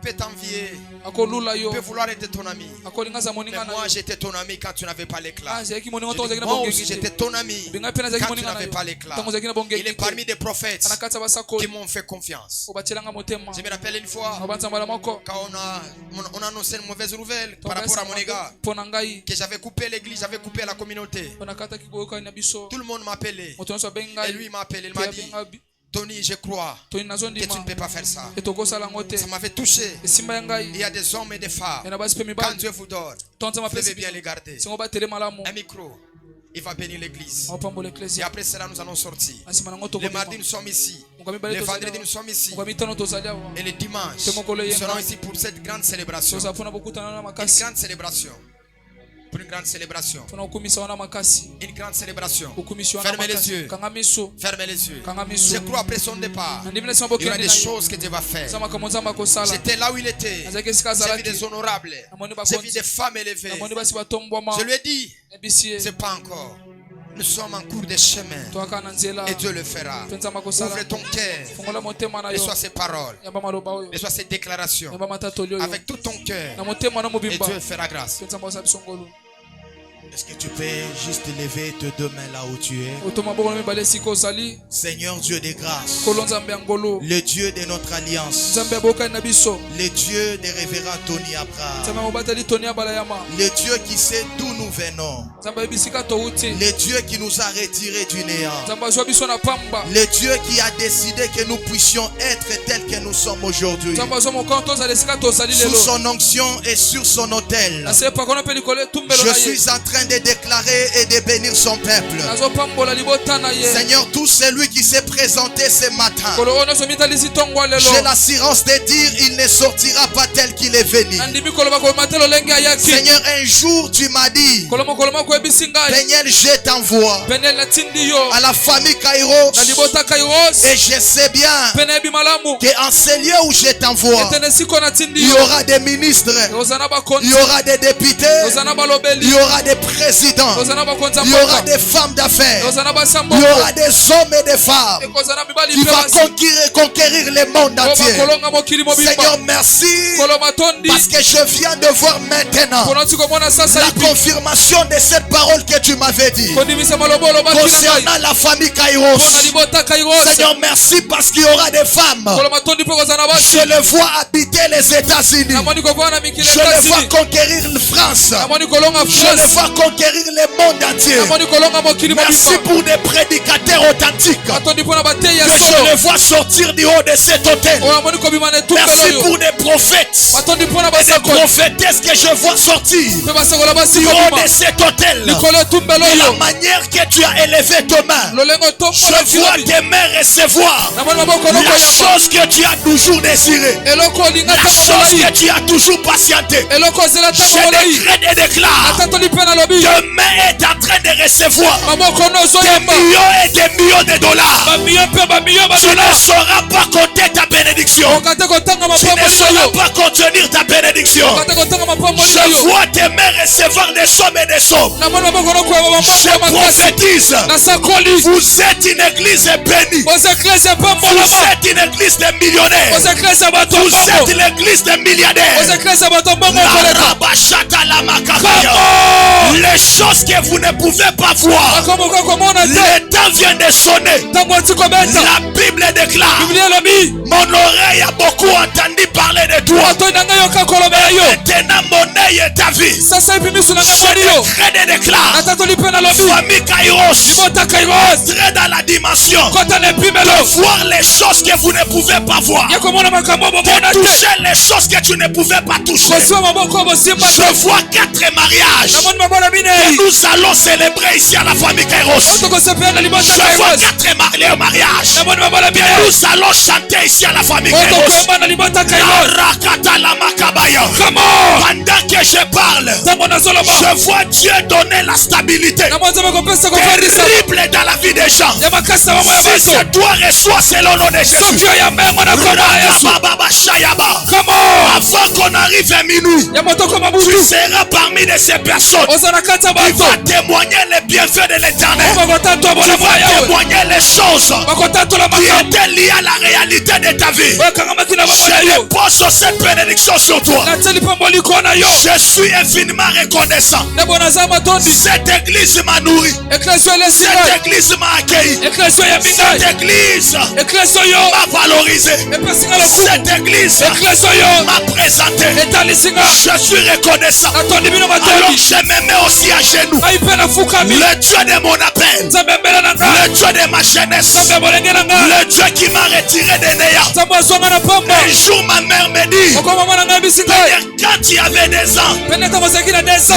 peut t'envier. Il peut vouloir être ton ami. Mais moi j'étais ton ami quand tu n'avais pas l'éclat. Moi aussi j'étais ton ami quand tu n'avais pas l'éclat. Il est parmi des prophètes qui m'ont fait confiance. Je me rappelle une fois quand on a annoncé une mauvaise nouvelle par rapport à mon égard, que j'avais coupé l'église, j'avais coupé la communauté. Tout le monde m'appelait et lui m'a appelé, il m'a dit, Tony, je crois que tu ne peux pas faire ça. Ça m'avait touché. Il y a des hommes et des femmes, quand Dieu vous donne, vous devez bien les garder. Un micro, il va bénir l'église. Et après cela, nous allons sortir. Le mardi, nous sommes ici. Le vendredi, nous sommes ici. Et le dimanche, nous serons ici pour cette grande célébration. Une grande célébration. Pour une grande célébration. Une grande célébration. Fermez les yeux. Fermez les yeux. Je crois après son départ, il y aura des choses que Dieu va faire. J'étais là où il était. J'ai vu des honorables. J'ai vu des femmes élevées. Je lui ai dit, c'est pas encore. Nous sommes en cours de chemin. Et Dieu le fera. Ouvre ton cœur. Reçois ses paroles. Reçois ses déclarations. Avec tout ton cœur. Et Dieu fera grâce. Est-ce que tu peux juste lever tes deux mains là où tu es? Seigneur Dieu des grâces, le Dieu de notre alliance, le Dieu des révérends Tony Abraham, le Dieu qui sait d'où nous venons, le Dieu qui nous a retirés du néant, le Dieu qui a décidé que nous puissions être tels que nous sommes aujourd'hui, sous son onction et sur son autel. Je suis en train de déclarer et de bénir son peuple. Seigneur, tout celui qui s'est présenté ce matin, j'ai l'assurance de dire il ne sortira pas tel qu'il est venu. Seigneur, un jour tu m'as dit, Peniel, je t'envoie à la famille Kairos, et je sais bien qu'en ces lieux où je t'envoie, il y aura des ministres, il y aura des députés, il y aura des présidents, il y aura des femmes d'affaires, il y aura des hommes et des femmes qui vont conquérir le monde entier. Seigneur, merci parce que je viens de voir maintenant la confirmation de cette parole que tu m'avais dit concernant la famille Kairos. Seigneur, merci parce qu'il y aura des femmes. Je les vois habiter les États-Unis. Je les vois conquérir la France. Je les vois conquérir le monde entier. Merci pour des prédicateurs authentiques que je les vois sortir du haut de cet hôtel. Merci pour des prophètes et des prophétesses que je vois sortir du haut de cet hôtel. De la manière que tu as élevé tes mains, je vois tes mains recevoir la chose que tu as toujours désirée, la chose que tu as toujours patienté. Je décrète et déclare, demain est en train de recevoir des millions et des millions de dollars. Tu ne sauras pas compter ta bénédiction. Tu ne sauras pas contenir ta bénédiction. Je vois tes mains recevoir des sommes et des sommes. Je prophétise, vous êtes une église bénie. Vous êtes une église de millionnaires. Vous êtes l'église de milliardaires. Les choses que vous ne pouvez pas voir, le temps vient de sonner. La Bible déclare, mon oreille a beaucoup entendu parler de toi. Maintenant mon œil est ta vie. Je déclare, famille Kairos, très dans la dimension de voir les choses que vous ne pouvez pas voir, de toucher les choses que tu ne pouvais pas toucher. Je vois 4 mariages que nous allons célébrer ici à la famille Kairos. Je vois 4 mariages que nous allons chanter ici à la famille Kairos. Pendant que je parle, je vois Dieu donner la stabilité terrible dans la vie des gens. Si c'est toi, reçois selon nom de Jésus. Avant qu'on arrive à minuit, tu seras parmi de ces personnes qui vont témoigner les bienfaits de l'Éternel. Tu vas témoigner les choses qui étaient liées à la réalité de ta vie. Je dépose cette bénédiction sur toi. Je suis infiniment reconnaissant. Cette église m'a nourri. Cette église m'a accueilli. Cette église m'a valorisé. Cette église m'a présenté. Je suis reconnaissant. Alors je me mets aussi à genoux. Le Dieu de mon appel, le Dieu de ma jeunesse, le Dieu qui m'a retiré des néants. Un jour ma mère me dit, quand tu avais des ans,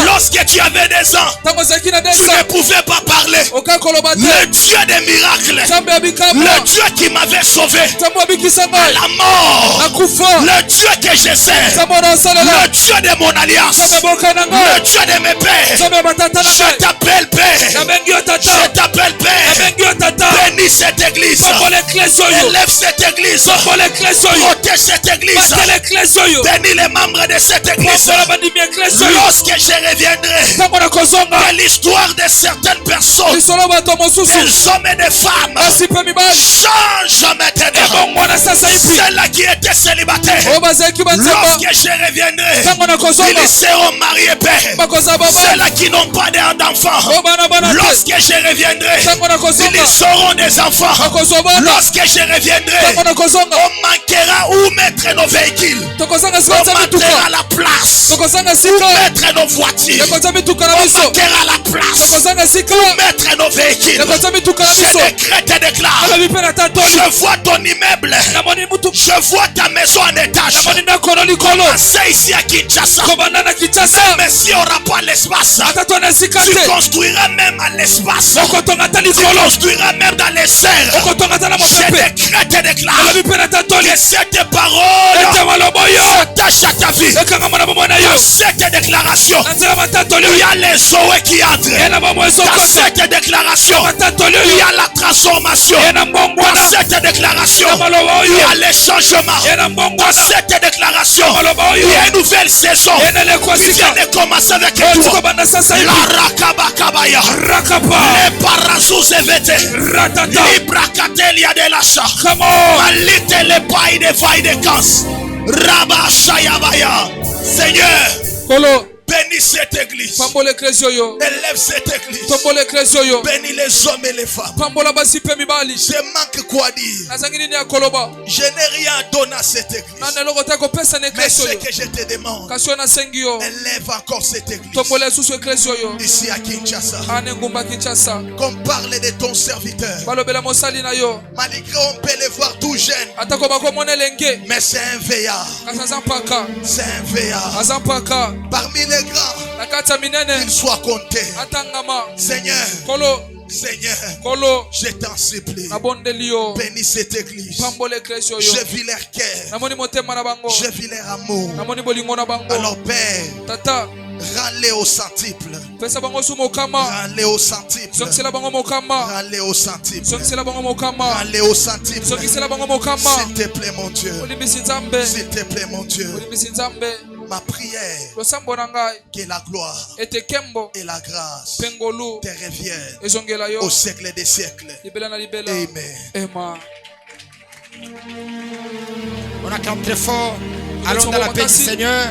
lorsque tu avais des ans, tu ne pouvais pas parler. Le Dieu des miracles, le Dieu qui m'avait sauvé à la mort, le Dieu que je sers, le Dieu de mon alliance, le Dieu de mes pères. Je t'appelle Père, je t'appelle Père. Bénis cette église, élève cette église, protège cette église, bénis les membres de cette église. Lorsque je reviendrai, que l'histoire de certaines personnes, des hommes et des femmes, change maintenant. Celles qui étaient célibataires, lorsque je reviendrai, ils seront mariés, Père. Celles qui n'ont pas d'enfants, lorsque je reviendrai, ils seront des mes enfants, lorsque je reviendrai, on manquera où mettre nos véhicules. On manquera la place où mettre nos voitures. On manquera la place où mettre nos véhicules. Je décrète et déclare, je vois ton immeuble, je vois ta maison en étage. C'est ici à Kinshasa. Mais si on n'a pas l'espace, tu construiras même à l'espace. Tu construiras même dans les airs. Je décrète et déclare que cette parole s'attache à ta vie. Dans cette déclaration, il y a les Zoé qui entrent. Dans cette déclaration, il y a la transformation. Dans cette déclaration, il y a les changements. Dans cette déclaration, il y a une nouvelle saison qui vient de commencer avec toi. La rakabakabaya, les parazouz evete, les bracatelia de l'achat, malite les pailles de vailles de casse, rabashayabaya. Seigneur, bénis cette église. Élève cette église. Bénis les hommes et les femmes. Je manque quoi dire. Je n'ai rien donné à cette église. Mais ce que je te demande, élève encore cette église. Ici à Kinshasa. Qu'on parle de ton serviteur. Malgré on peut les voir tout jeunes. Mais c'est un veillard. C'est un veillard. Parmi les grands, qu'il soit compté. Seigneur, je t'en supplie. Bénis cette église. Je vis leur cœur. Je vis leur amour. Alors Père, rends-les au centuple. Rends-les au centuple. Rends-les au centuple. Rends-les au centuple. S'il te plaît mon Dieu. S'il te plaît mon Dieu. Ma prière, que la gloire et la grâce te reviennent au siècle des siècles. Amen. On acclame très fort. Allons dans la paix du Seigneur.